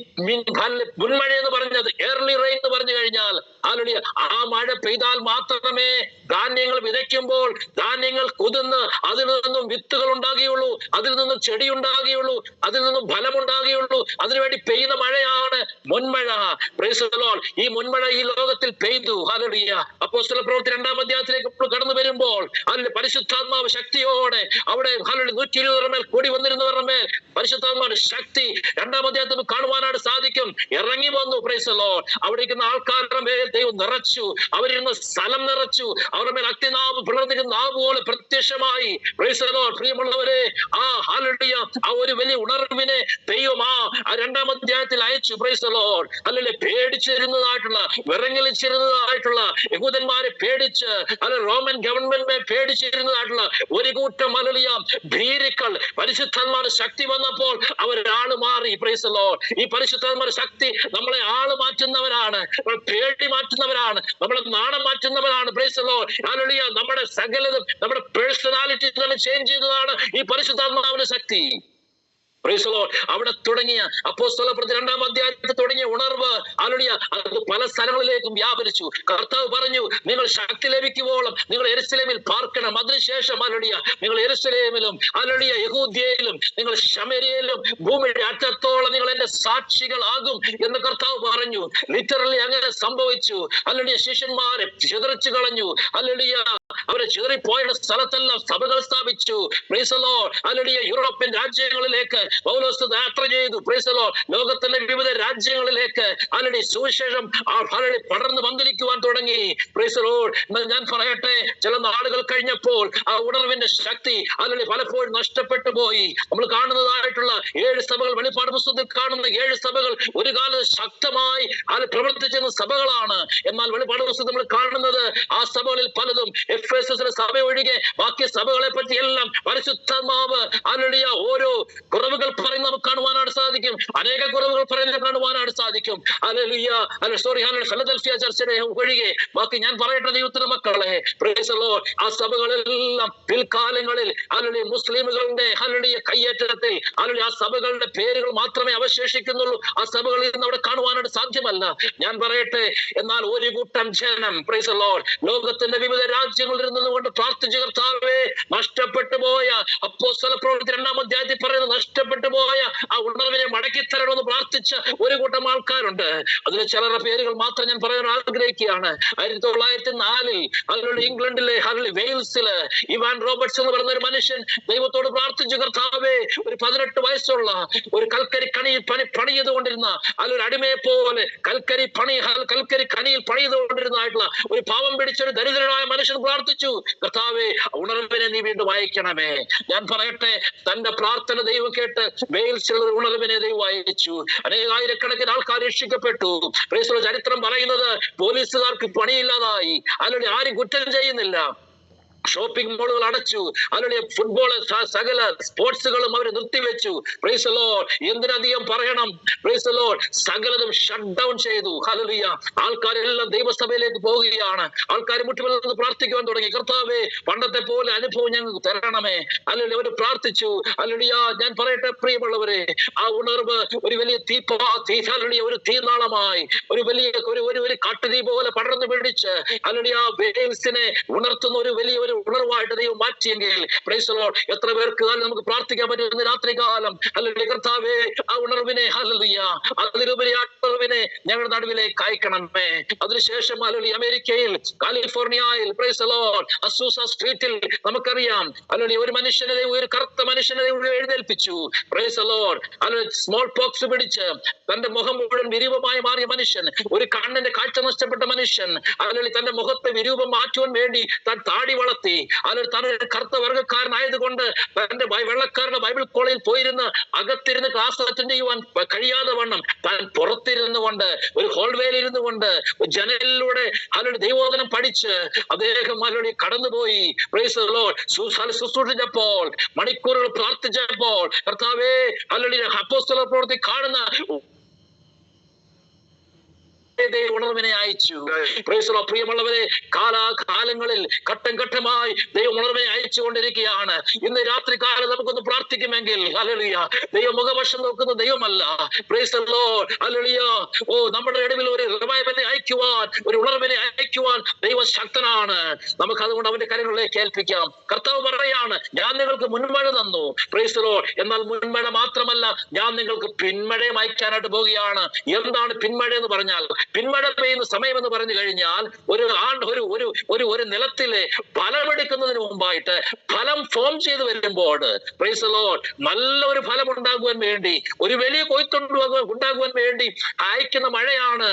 മുൻമഴ എന്ന് പറഞ്ഞത്. ഏർലി റെയിൻ എന്ന് പറഞ്ഞു കഴിഞ്ഞാൽ ഹല്ലേലൂയ ആ മഴ പെയ്താൽ മാത്രമേ ധാന്യങ്ങൾ വിതയ്ക്കുമ്പോൾ പെയ്യുമ്പോൾ ധാന്യങ്ങൾ കുതിർന്ന് അതിൽ നിന്നും വിത്തുകൾ ഉണ്ടാകുകയുള്ളൂ, അതിൽ നിന്നും ചെടി ഉണ്ടാകുകയുള്ളൂ, അതിൽ നിന്നും ഫലമുണ്ടാകുകയുള്ളൂ. അതിനുവേണ്ടി പെയ്യുന്ന മഴയാണ് മുൻമഴ. Price the lord. ഈ മുൻമഴ ഈ ലോകത്തിൽ പെയ്തു. ഹല്ലേലൂയ. അപ്പോസ്തല പ്രവൃത്തി 2-ാം അധ്യായത്തിലേക്ക് കടന്നു വരുമ്പോൾ അതിൽ പരിശുദ്ധാത്മാവ് ശക്തിയോടെ അവിടെ 120 മേൽ കൂടി വന്നിരുന്നവരുടെ മേൽ പരിശുദ്ധാത്മാവിന്റെ ശക്തി 2-ാം അധ്യായത്തിൽ കാണുവാനായിട്ട് സാധിക്കും. ഇറങ്ങി വന്നു. Price the Lord. അവിടെ ഇരിക്കുന്ന ആൾക്കാരുടെ മേൽ ദൈവം നിറച്ചു, അവരിരുന്ന സ്ഥലം നിറച്ചു, അവരുടെ മേൽ അഗ്നിനാവ് പിളർന്നിരുന്ന നാവ് പോലെ പ്രത്യക്ഷമായി. Price the lord. പ്രിയമുള്ളവരെ, ഹല്ലേലൂയ, ആ ഒരു വലിയ ഉണർവിനെ ദൈവം ആ 2-ാം അധ്യായത്തിൽ അയച്ചു. Price the Lord. അല്ലെങ്കിൽ പേടിച്ചിരുന്നതായിട്ടുള്ള, വിറങ്ങലിച്ചിരുന്നതായിട്ടുള്ള, യഹൂദന്മാരെ പേടിച്ച് അല്ലെങ്കിൽ റോമൻ ഗവൺമെന്റിനെ പേടിച്ചിരുന്നതായിട്ടുള്ള ഒരു കൂട്ടം ഹല്ലേലൂയ ഭീരുക്കൾ പരിശുദ്ധാത്മാവിന്റെ ശക്തി വന്നപ്പോൾ അവരാള് മാറി. Price the lord. ഈ പരിശുദ്ധാത്മാവിന്റെ ശക്തി നമ്മളെ ആള് മാറ്റുന്നവരാണ്, പേടി മാറ്റുന്നവരാണ്, നമ്മളെ നാണം മാറ്റുന്നവരാണ്. Praise the lord. ഹല്ലേലൂയ. നമ്മുടെ സകലതും, നമ്മുടെ പേഴ്സണാലിറ്റി തന്നെ ചേഞ്ച് ചെയ്തതാണ് ഈ പരിശുദ്ധാത്മാവിന്റെ ശക്തി. Price the Lord. അവിടെ തുടങ്ങിയ അപ്പോസ്തല പ്രവൃത്തി 2-ാം അധ്യായത്തിൽ തുടങ്ങിയ ഉണർവ് ഹല്ലേലൂയ അത് പല സ്ഥലങ്ങളിലേക്കും വ്യാപരിച്ചു. കർത്താവ് പറഞ്ഞു, നിങ്ങൾ ശക്തി ലഭിക്കുവോളം നിങ്ങൾ യെരൂശലേമിൽ പാർക്കണം. അതിനുശേഷം ഹല്ലേലൂയ നിങ്ങൾ യെരൂശലേമിലും ഹല്ലേലൂയ യഹൂദ്യയിലും നിങ്ങൾ ശമര്യയിലും ഭൂമിയുടെ അറ്റത്തോളം നിങ്ങൾ എന്റെ സാക്ഷികളാകും എന്ന് കർത്താവ് പറഞ്ഞു. ലിറ്ററലി അങ്ങനെ സംഭവിച്ചു. ഹല്ലേലൂയ. ശിഷ്യന്മാരെ ചിതറിച്ചു കളഞ്ഞു. ഹല്ലേലൂയ. അവരെ ചിതറിപ്പോയ സ്ഥലത്തെല്ലാം സഭകൾ സ്ഥാപിച്ചു. Price the lord. Hallelujah. European രാജ്യങ്ങളിലേക്ക് പൗലോസ് യാത്ര ചെയ്തു. Price the Lord. ലോകത്തിന്റെ വിവിധ രാജ്യങ്ങളിലേക്ക് ഹല്ലേലൂയ സുവിശേഷം ഹല്ലേലൂയ പടർന്നു പന്തലിക്കുവാൻ തുടങ്ങി. Price the Lord. ഞാൻ പറയട്ടെ, ചില നാളുകൾ കഴിഞ്ഞപ്പോൾ ആ ഉണർവിന്റെ ശക്തി ഹല്ലേലൂയ പലപ്പോഴും നഷ്ടപ്പെട്ടു പോയി. നമ്മൾ കാണുന്നതായിട്ടുള്ള 7 സഭകൾ, വെളിപ്പാട് പുസ്തകത്തിൽ കാണുന്ന 7 സഭകൾ ഒരു കാലത്ത് ശക്തമായി പ്രവർത്തിച്ചിരുന്ന സഭകളാണ്. എന്നാൽ വെളിപ്പാട് പുസ്തകത്തിൽ നമ്മൾ കാണുന്നത് ആ സഭകളിൽ പലതും എഫേസസിലെ സഭ ഒഴികെ ബാക്കി സഭകളെ പറ്റി എല്ലാം പരിശുദ്ധാത്മാവ് ഹല്ലേലൂയ ഓരോ കുറവുകൾ പറയുന്ന നമുക്ക് കാണുവാനായിട്ട് സാധിക്കും. അനേക കുറവുകൾ പറയുന്നത് കാണുവാനായിട്ട് സാധിക്കും. ഹല്ലേലൂയ. ഫിലദൽഫിയ ചർച്ചിനെ ഒഴികെ ബാക്കി ഞാൻ പറയട്ടെ ദൈവത്തിന്റെ മക്കളെ, പ്രൈസ് ദി ലോർഡ്, ആ സഭകളെല്ലാം പിൽക്കാലങ്ങളിൽ ഹല്ലേലൂയ മുസ്ലിമുകളുടെ ഹല്ലേലൂയ കയ്യേറ്റത്തിൽ ഹല്ലേലൂയ ആ സഭകളുടെ പേരുകൾ മാത്രമേ അവശേഷിക്കുന്നുള്ളൂ. ആ സഭകളിൽ നിന്ന് അവിടെ കാണുവാനായിട്ട് സാധ്യമല്ല. ഞാൻ പറയട്ടെ, എന്നാൽ ഒരു കൂട്ടം ജനം പ്രൈസ് ദി ലോർഡ് ലോകത്തിന്റെ വിവിധ രാജ്യങ്ങളിൽ ഇരുന്നുകൊണ്ട് പ്രാർത്ഥിച്ചു, കർത്താവേ, നഷ്ടപ്പെട്ടു പോയ അപ്പോസ്തല പ്രവൃത്തി 2-ാം അധ്യായത്തിൽ പറയുന്നത് നഷ്ടപ്പെട്ടു പോയ ആ ഉണർവിനെ മടക്കി തരണമെന്ന് പ്രാർത്ഥിച്ച ഒരു കൂട്ടം ആൾക്കാരുണ്ട്. അതിൽ ചിലരുടെ പേരുകൾ മാത്രം ഞാൻ പറയാൻ ആഗ്രഹിക്കുകയാണ്. 1904 അതിലുള്ള ഇംഗ്ലണ്ടിലെ വെയിൽസില് ഇവാൻ റോബർട്ട്സ് എന്ന് പറയുന്ന ഒരു മനുഷ്യൻ ദൈവത്തോട് പ്രാർത്ഥിച്ചു, കർത്താവേ, ഒരു 18 വയസ്സുള്ള ഒരു കൽക്കരി കണിയിൽ പണിയതുകൊണ്ടിരുന്ന അതിലൊരു അടിമയെ പോലെ കൽക്കരി കണിയിൽ പണിയതുകൊണ്ടിരുന്നതായിട്ടുള്ള ഒരു പാവം പിടിച്ച ഒരു ദരിദ്രനായ മനുഷ്യൻ പ്രാർത്ഥിച്ചു, കർത്താവേ, ഉണർവിനെ നീ വീണ്ടും അയക്കണമേ. ഞാൻ പറയട്ടെ, തന്റെ പ്രാർത്ഥന ദൈവം കേട്ട് വെയിൽസിലുള്ള ഉണർവിനെ ദൈവം അയച്ചു. അനേകായിരക്കണക്കിന് ആൾക്കാർ രക്ഷിക്കപ്പെട്ടു. ചരിത്രം പറയുന്നത് പോലീസുകാർക്ക് പണിയില്ലാതായി, അതിലൂടെ ആരും കുറ്റം ചെയ്യുന്നില്ല. ഷോപ്പിംഗ് മോളുകൾ അടച്ചു, അതിലൂടെ ഫുട്ബോൾ സകല സ്പോർട്സുകളും അവർ നിർത്തിവെച്ചു. Price the lord. എന്തിനധികം പറയണം. Praise the lord. സകലതും ഷട്ട് ഡൗൺ ചെയ്തു. ഹല്ലേലൂയ. ആൾക്കാരെല്ലാം ദൈവസഭയിലേക്ക് പോവുകയാണ്. ആൾക്കാർ മുട്ടുകളിൽ നിന്ന് പ്രാർത്ഥിക്കുവാൻ തുടങ്ങി, കർത്താവേ, പണ്ടത്തെ പോലെ അനുഭവം ഞങ്ങൾക്ക് തരണമേ. അല്ലെങ്കിൽ അവർ പ്രാർത്ഥിച്ചു. ഹല്ലേലൂയ. ഞാൻ പറയട്ടെ പ്രിയമുള്ളവരെ, ആ ഉണർവ് ഒരു വലിയ ഒരു തീനാളമായി, ഒരു വലിയ ഒരു കാട്ടുതീ പോലെ പടർന്നു പിടിച്ച് ഹല്ലേലൂയ വെയിൽസിനെ ഉണർത്തുന്ന ഒരു വലിയ ഉണർവായിട്ട് ദൈവം മാറ്റിയെങ്കിൽ പ്രൈസ് ദി ലോർഡ്, എത്ര പേർക്ക് നമുക്ക് പ്രാർത്ഥിക്കാൻ പറ്റുന്ന രാത്രി കാലം. ഹല്ലേലൂയ. കർത്താവേ, ആ ഉണർവിനെ ഹല്ലേലൂയ അതിലുപരി ആ ഉണർവിനെ ഞങ്ങളുടെ നടുവിലേക്ക് അയക്കണമേ. അതിനുശേഷം ഹല്ലേലൂയ അമേരിക്കയിൽ കാലിഫോർണിയയിൽ പ്രൈസ് ദി ലോർഡ് അസൂസ സ്ട്രീറ്റിൽ നമുക്കറിയാം ഹല്ലേലൂയ ഒരു മനുഷ്യനെ, ഒരു കറുത്ത മനുഷ്യനെ എഴുന്നേൽപ്പിച്ചു. Praise the lord. Hallelujah smallpox പിടിച്ച് തന്റെ മുഖം മുഴുവൻ വിരൂപമായി മാറിയ മനുഷ്യൻ, ഒരു കണ്ണിന്റെ കാഴ്ച നഷ്ടപ്പെട്ട മനുഷ്യൻ, ഹല്ലേലൂയ തന്റെ മുഖത്തെ വിരൂപം മാറ്റുവാൻ വേണ്ടി താൻ താടി വളർത്തി. അതിൽ താൻ ഒരു കറുത്ത വർഗ്ഗക്കാരനായതുകൊണ്ട് തന്റെ വെള്ളക്കാരുടെ ബൈബിൾ കോളേജിൽ പോയിരുന്ന് അകത്തിരുന്ന് ക്ലാസ് അറ്റൻഡ് ചെയ്യുവാൻ കഴിയാതെ വണ്ണം താൻ പുറത്തിരുന്നു കൊണ്ട് ഒരു ഹോൾവേയിൽ ഇരുന്നു കൊണ്ട് ജനലിലൂടെ അതിലൂടെ ദൈവോധനം പഠിച്ച് അദ്ദേഹം അതിലൂടെ കടന്നുപോയി. Price the Lord. ശുശ്രൂഷിച്ചപ്പോൾ, മണിക്കൂറുകൾ പ്രാർത്ഥിച്ചപ്പോൾ, കർത്താവേ, അതിലൂടെ അപ്പോസ്തല പ്രവൃത്തി കാണുന്ന ഉണർവിനെ അയച്ചു. Price the lord. പ്രിയമുള്ളവരെ, കാലാകാലങ്ങളിൽ ഘട്ടം ഘട്ടമായി ദൈവം ഉണർവിനെ അയച്ചു കൊണ്ടിരിക്കുകയാണ്. ഇന്ന് രാത്രി കാലം നമുക്കൊന്ന് പ്രാർത്ഥിക്കുമെങ്കിൽ, ഹല്ലേലൂയ, ദൈവം മുഖവശം നോക്കുന്ന ദൈവമല്ല. Price the lord. ഹല്ലേലൂയ. നമ്മുടെ ഇടയിൽ ഒരു റിവൈവലിനെ അയക്കുവാൻ, ഒരു ഉണർവിനെ അയക്കുവാൻ ദൈവം ശക്തനാണ്. നമുക്ക് അതുകൊണ്ട് അവന്റെ കരങ്ങളിലേക്ക് ഏൽപ്പിക്കാം. കർത്താവ് പറയാണ്, ഞാൻ നിങ്ങൾക്ക് മുൻമഴ തന്നു. Price the Lord. എന്നാൽ മുൻമഴ മാത്രമല്ല, ഞാൻ നിങ്ങൾക്ക് പിന്മഴയും അയക്കാനായിട്ട് പോവുകയാണ്. എന്താണ് പിന്മഴ എന്ന് പറഞ്ഞാൽ? പിന്മഴ പെയ്യുന്ന സമയം എന്ന് പറഞ്ഞു കഴിഞ്ഞാൽ ഒരു നിലത്തിലെ ഫലമെടുക്കുന്നതിന് മുമ്പായിട്ട് ഫലം ഫോം ചെയ്ത് വരുമ്പോൾ, പ്രൈസ് ദി ലോർഡ്, നല്ല ഒരു ഫലം ഉണ്ടാകുവാൻ വേണ്ടി, ഒരു വലിയ കൊയ്ത്തുണ്ടാകുവാൻ വേണ്ടി അയക്കുന്ന മഴയാണ്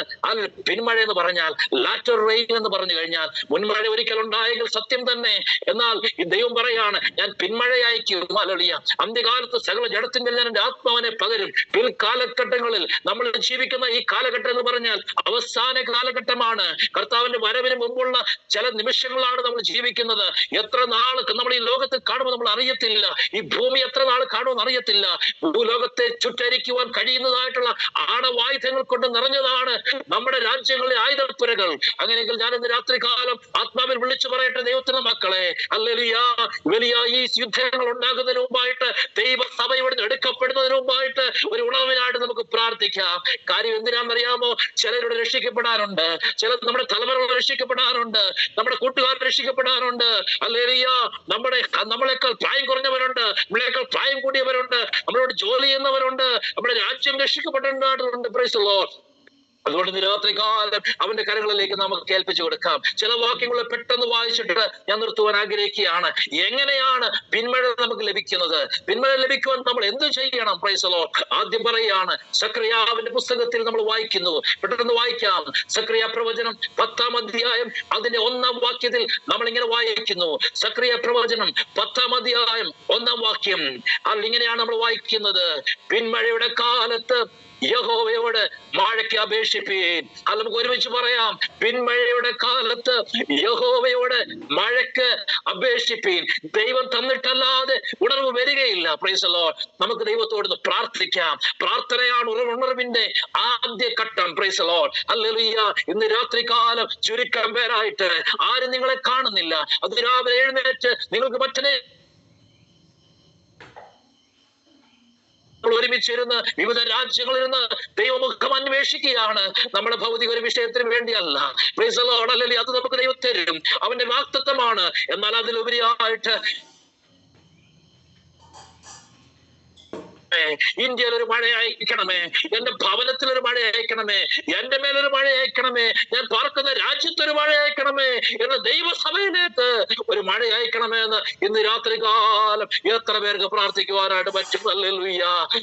പിന്മഴ എന്ന് പറഞ്ഞാൽ. ലാറ്റർ റെയിൻ എന്ന് പറഞ്ഞു കഴിഞ്ഞാൽ, മുൻമഴ ഒരിക്കൽ ഉണ്ടായെങ്കിൽ സത്യം തന്നെ. എന്നാൽ ഈ ദൈവം പറയാണ്, ഞാൻ പിന്മഴ അയക്കും. ഹല്ലേലൂയ. അന്ത്യകാലത്ത് സകല ജഡത്തിന്റെ ഞാൻ എന്റെ ആത്മാവിനെ പകരും. പിൽക്കാലഘട്ടങ്ങളിൽ നമ്മൾ ജീവിക്കുന്ന ഈ കാലഘട്ടം എന്ന് പറഞ്ഞാൽ അവസാന കാലഘട്ടമാണ്. കർത്താവിന്റെ വരവിന് മുമ്പുള്ള ചില നിമിഷങ്ങളാണ് നമ്മൾ ജീവിക്കുന്നത്. എത്ര നാൾ നമ്മൾ ഈ ലോകത്ത് കാണുമ്പോൾ നമ്മൾ അറിയത്തില്ല. ഈ ഭൂമി എത്ര നാൾ കാണുമെന്ന് അറിയത്തില്ല. ഭൂലോകത്തെ ചുറ്റരിക്കുവാൻ കഴിയുന്നതായിട്ടുള്ള ആണവായുധങ്ങൾ കൊണ്ട് നിറഞ്ഞതാണ് നമ്മുടെ രാജ്യങ്ങളിലെ ആയുധപ്പുരകൾ. അങ്ങനെയെങ്കിൽ ഞാൻ ഇന്ന് രാത്രി കാലം ആത്മാവിൽ വിളിച്ചു പറയട്ടെ, ദൈവത്തിന്റെ മക്കളെ, ഹല്ലേലൂയ, വലിയ ഈ യുദ്ധങ്ങൾ ഉണ്ടാകുന്നതിന് മുമ്പായിട്ട്, ദൈവസഭ ഇവിടുന്ന് എടുക്കപ്പെടുന്നതിന് മുമ്പായിട്ട് ഒരു ഉണർവിനായിട്ട് നമുക്ക് പ്രാർത്ഥിക്കാം. കാര്യം എന്തിനാണെന്നറിയാമോ? ചിലരുടെ രക്ഷിക്കപ്പെടാറുണ്ട്, നമ്മുടെ തലമുറകൾ രക്ഷിക്കപ്പെടാറുണ്ട്, നമ്മുടെ കൂട്ടുകാർ രക്ഷിക്കപ്പെടാറുണ്ട്. ഹല്ലേലൂയ. നമ്മളെക്കാൾ പ്രായം കുറഞ്ഞവരുണ്ട്, നമ്മളെക്കാൾ പ്രായം കൂടിയവരുണ്ട്, നമ്മളോട് ജോലി ചെയ്യുന്നവരുണ്ട്, നമ്മുടെ രാജ്യം രക്ഷിക്കപ്പെട്ടിട്ടുണ്ട്. Price the Lord. അതുകൊണ്ട് ഇന്ന് രാത്രി കാലം അവന്റെ കരങ്ങളിലേക്ക് നമുക്ക് ഏൽപ്പിച്ചു കൊടുക്കാം. ചില വാക്യങ്ങൾ പെട്ടെന്ന് വായിച്ചിട്ട് ഞാൻ നിർത്തുവാൻ ആഗ്രഹിക്കുകയാണ്. എങ്ങനെയാണ് പിന്മഴ നമുക്ക് ലഭിക്കുന്നത്? പിന്മഴ ലഭിക്കുവാൻ നമ്മൾ എന്ത് ചെയ്യണം? Price the Lord. ആദ്യം പറയുകയാണ്, സക്രിയാവിന്റെ പുസ്തകത്തിൽ നമ്മൾ വായിക്കുന്നു. പെട്ടെന്ന് വായിക്കാം. സക്രിയ പ്രവചനം 10-ാം അധ്യായം അതിന്റെ 1-ാം വാക്യത്തിൽ നമ്മൾ ഇങ്ങനെ വായിക്കുന്നു. സക്രിയ പ്രവചനം 10-ാം അധ്യായം 1-ാം വാക്യം. ഇങ്ങനെയാണ് നമ്മൾ വായിക്കുന്നത്. പിന്മഴയുടെ കാലത്ത് യഹോവയോട് മഴയ്ക്ക് അപേക്ഷിപ്പീൻ. അത് നമുക്ക് ഒരുമിച്ച് പറയാം. പിന്മഴയുടെ കാലത്ത് യഹോവയോട് മഴയ്ക്ക് അപേക്ഷിപ്പീൻ. ദൈവം തന്നിട്ടല്ലാതെ ഉണർവ് വരികയില്ല. Price the Lord. നമുക്ക് ദൈവത്തോട് പ്രാർത്ഥിക്കാം. പ്രാർത്ഥനയാണ് ഉണർവിന്റെ ആദ്യ ഘട്ടം. Price the lord. ഹല്ലേലൂയ. ഇന്ന് രാത്രി കാലം ചുരുക്കം പേരായിട്ട് ആരും നിങ്ങളെ കാണുന്നില്ല. അത് രാവിലെ എഴുന്നേറ്റ് നിങ്ങൾക്ക് മറ്റേ ഒരുമിച്ചിരുന്ന് വിവിധ രാജ്യങ്ങളിലിരുന്ന് ദൈവമുഖം അന്വേഷിക്കുകയാണ്. നമ്മുടെ ഭൗതിക ഒരു വിഷയത്തിന് വേണ്ടിയല്ല. Price the lord. ഹല്ലേലൂയ. അത് നമുക്ക് ദൈവം തരും. അവന്റെ വാഗ്ദത്തമാണ്. എന്നാൽ അതിലുപരിയായിട്ട് ഇന്ത്യയിൽ ഒരു മഴ അയക്കണമേ, എന്റെ ഭവനത്തിൽ ഒരു മഴ അയക്കണമേ, എന്റെ മേലൊരു മഴ അയക്കണമേ, ഞാൻ പാർക്കുന്ന രാജ്യത്തൊരു മഴ അയക്കണമേ, എന്ന ദൈവസഭയിലേക്ക് ഒരു മഴ അയക്കണമേ എന്ന് ഇന്ന് രാത്രി കാലം എത്ര പേർക്ക് പ്രാർത്ഥിക്കുവാനായിട്ട് പറ്റും? ഹല്ലേലൂയ.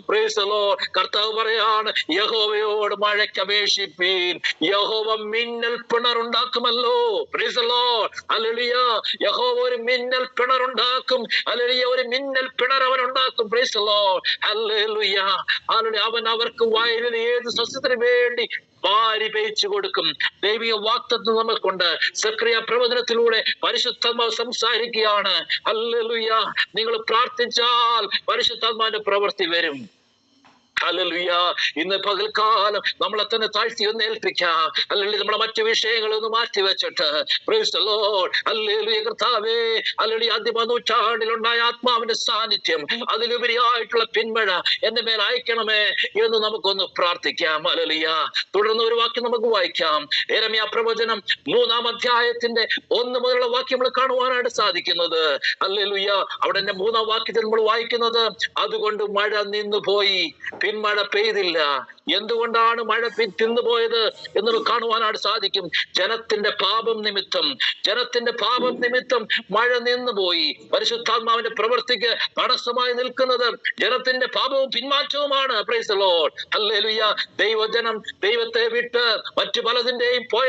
Praise the lord. കർത്താവ് പറയാണ്, യഹോവയോട് മഴയ്ക്ക് അപേക്ഷിപ്പീൻ. യഹോവ മിന്നൽ പിണറുണ്ടാക്കുമല്ലോ. Praise the lord. ഹല്ലേലൂയ. യഹോവ ഒരു മിന്നൽ പിണറുണ്ടാക്കും. ഹല്ലേലൂയ. ഒരു മിന്നൽ പിണർ അവൻ ഉണ്ടാക്കും. Price the lord. ഹല്ലേലൂയ. അവൻ അവർക്ക് വയലിൽ ഏത് സസ്യത്തിന് വേണ്ടി വാരി പേച്ചു കൊടുക്കും. ദൈവിക വാഗ്ദത്തം നമുക്കുണ്ട്. സക്രിയ പ്രവചനത്തിലൂടെ പരിശുദ്ധാത്മാവ് സംസാരിക്കുകയാണ്. ഹല്ലേലൂയ. നിങ്ങൾ പ്രാർത്ഥിച്ചാൽ പരിശുദ്ധാത്മാവിന്റെ പ്രവൃത്തി വരും. ഹല്ലേലൂയ. ഇന്ന് പകൽക്കാലം നമ്മളെ തന്നെ താഴ്ത്തി ഒന്ന് ഏൽപ്പിക്കാം. അല്ലെങ്കിൽ നമ്മളെ മറ്റു വിഷയങ്ങളൊന്ന് മാറ്റി വെച്ചിട്ട്, പ്രൈസ് ദി ലോർഡ്. ഹല്ലേലൂയ. കർത്താവേ, ഹല്ലേലൂയ. ആദ്യ നൂറ്റാണ്ടിലുണ്ടായ ആത്മാവിന്റെ സാന്നിധ്യം, അതിലുപരിയായിട്ടുള്ള പിന്മഴ എന്റെ മേൽ അയക്കണമേ എന്ന് നമുക്കൊന്ന് പ്രാർത്ഥിക്കാം. ഹല്ലേലൂയ. തുടർന്ന് ഒരു വാക്യം നമുക്ക് വായിക്കാം. യെരമ്യാ പ്രവചനം 3-ാം അധ്യായത്തിന്റെ 1 മുതലുള്ള വാക്യം നമ്മൾ കാണുവാനായിട്ട് സാധിക്കുന്നത്. ഹല്ലേലൂയ. അവിടെ 3-ാം വാക്യത്തിൽ നമ്മൾ വായിക്കുന്നത്, അതുകൊണ്ട് മഴ നിന്നുപോയി, പിന്മഴ പെയ്തില്ല. എന്തുകൊണ്ടാണ് മഴ തിന്നുപോയത് എന്ന് കാണുവാനായിട്ട് സാധിക്കും. ജനത്തിന്റെ പാപം നിമിത്തം മഴ നിന്നുപോയി. പരിശുദ്ധാത്മാവിന്റെ പ്രവൃത്തിക്ക് തടസ്സമായി നിൽക്കുന്നത് ജനത്തിന്റെ പാപവും പിന്മാറ്റവുമാണ്. Praise the lord. ഹല്ലേലൂയ. ദൈവജനം ദൈവത്തെ വിട്ട് മറ്റു പലതിന്റെയും പോയ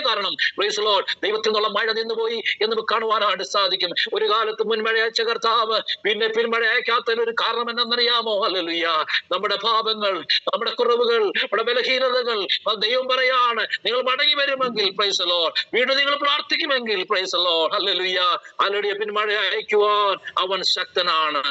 കാരണം, പ്രൈസ് ദി ലോർഡ്, ദൈവത്തിൽ നിന്നുള്ള മഴ നിന്നുപോയി എന്ന് കാണുവാനായിട്ട് സാധിക്കും. ഒരു കാലത്ത് മുൻമഴ അയച്ച കർത്താവ് പിന്നെ പിന്മഴ അയക്കാത്തതിന് ഒരു കാരണം എന്നറിയാമോ? ഹല്ലേലൂയ. ഹല്ലേലൂയ. നമ്മുടെ പാപങ്ങൾ, നമ്മുടെ കുറവുകൾ, നമ്മുടെ ബലഹീനതകൾ ദൈവം പറയാണ്, നിങ്ങൾ മടങ്ങി വരുമെങ്കിൽ പ്രൈസ് ദി ലോർഡ്, വീണ്ടും നിങ്ങൾ പ്രാർത്ഥിക്കുമെങ്കിൽ praise the lord, hallelujah, hallelujah, പിന്മഴ അയക്കുവാൻ അവൻ ശക്തനാണ്.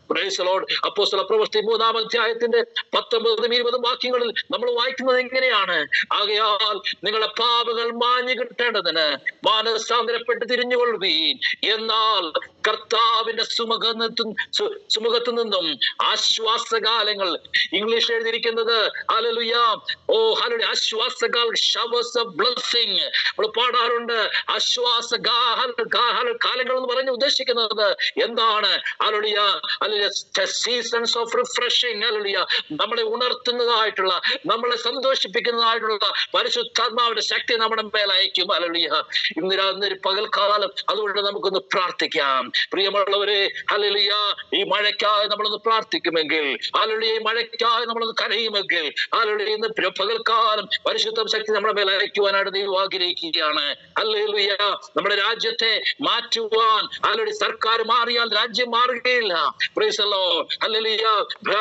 Praise the lord. അപ്പോസ്തല പ്രവൃത്തി 3-ാം അധ്യായത്തിന്റെ 19-20 വാക്യങ്ങളിൽ നമ്മൾ വായിക്കുന്നത് എങ്ങനെയാണ്? ആകയാൽ നിങ്ങളുടെ പാപങ്ങൾ മാഞ്ഞു കിട്ടേണ്ടതിന് മാനസാന്തരപ്പെട്ട് തിരിഞ്ഞുകൊള്ളുവീൻ, എന്നാൽ കർത്താവിന്റെ സുമുഖത്തു നിന്നും ആശ്വാസകാലങ്ങൾ, ഇംഗ്ലീഷ് എഴുതിയിരിക്കുന്നത് ഹല്ലേലൂയ, ഓ ഹല്ലേലൂയ, ആശ്വാസകാൽ, ഷവേഴ്സ് ഓഫ് ബ്ലെസ്സിംഗ്. നമ്മൾ പാടാറുണ്ട് കാലങ്ങൾ എന്ന് പറഞ്ഞ് ഉദ്ദേശിക്കുന്നത് എന്താണ്? Hallelujah, seasons of refreshing. Hallelujah, നമ്മളെ ഉണർത്തുന്നതായിട്ടുള്ള, നമ്മളെ സന്തോഷിപ്പിക്കുന്നതായിട്ടുള്ള പരിശുദ്ധാത്മാവിന്റെ ശക്തി നമ്മുടെ മേൽ അയക്കും. ഹല്ലേലൂയ, ഇന്നൊരു പകൽക്കാലം അതുകൊണ്ട് നമുക്കൊന്ന് പ്രാർത്ഥിക്കാം. പ്രിയമുള്ളവരെ, ഹല്ലേലൂയ, ഈ മഴയ്ക്കായി നമ്മളൊന്ന് പ്രാർത്ഥിക്കുമെങ്കിൽ, ഹല്ലേലൂയ, ഈ മഴയ്ക്കായി നമ്മളൊന്ന് കരയുമെങ്കിൽ, ഹല്ലേലൂയ, ഇന്ന് പരിശുദ്ധ പരിശുദ്ധ ശക്തി നമ്മുടെ മേൽ അയക്കുവാനായിട്ട് ദൈവം ആഗ്രഹിക്കുകയാണ്. ഹല്ലേലൂയ, നമ്മുടെ രാജ്യത്തെ മാറ്റുവാൻ, ഹല്ലേലൂയ, സർക്കാർ മാറിയാൽ രാജ്യം മാറുകയില്ല. Praise the lord. ഹല്ലേലൂയ,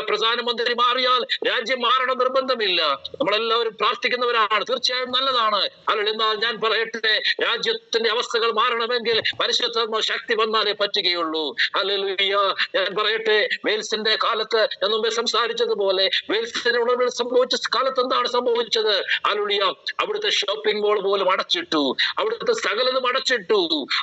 പ്രധാനമന്ത്രി മാറിയാൽ രാജ്യം മാറണം നിർബന്ധമില്ല. നമ്മളെല്ലാവരും പ്രാർത്ഥിക്കുന്നവരാണ്, തീർച്ചയായും നല്ലതാണ്. ഹല്ലേലൂയ, എന്നാൽ ഞാൻ പറയട്ടെ, രാജ്യത്തിന്റെ അവസ്ഥകൾ മാറണമെങ്കിൽ പരിശുദ്ധാത്മാ ശക്തി വന്നാലേ പറ്റുകയുള്ളൂ. ഹല്ലേലൂയ, ഞാൻ പറയട്ടെ, വെയിൽസിന്റെ കാലത്ത് ഞാൻ മുമ്പേ സംസാരിച്ചതുപോലെ വെയിൽസിന്റെ ഉണർവിൽ സംഭവിച്ച കാലത്ത് എന്താണ് സംഭവിച്ചത്? ഹല്ലേലൂയ, അവിടുത്തെ ഷോപ്പിംഗ് മോൾ പോലും അടച്ചിട്ടു, അവിടുത്തെ സകലതും അടച്ചിട്ടു.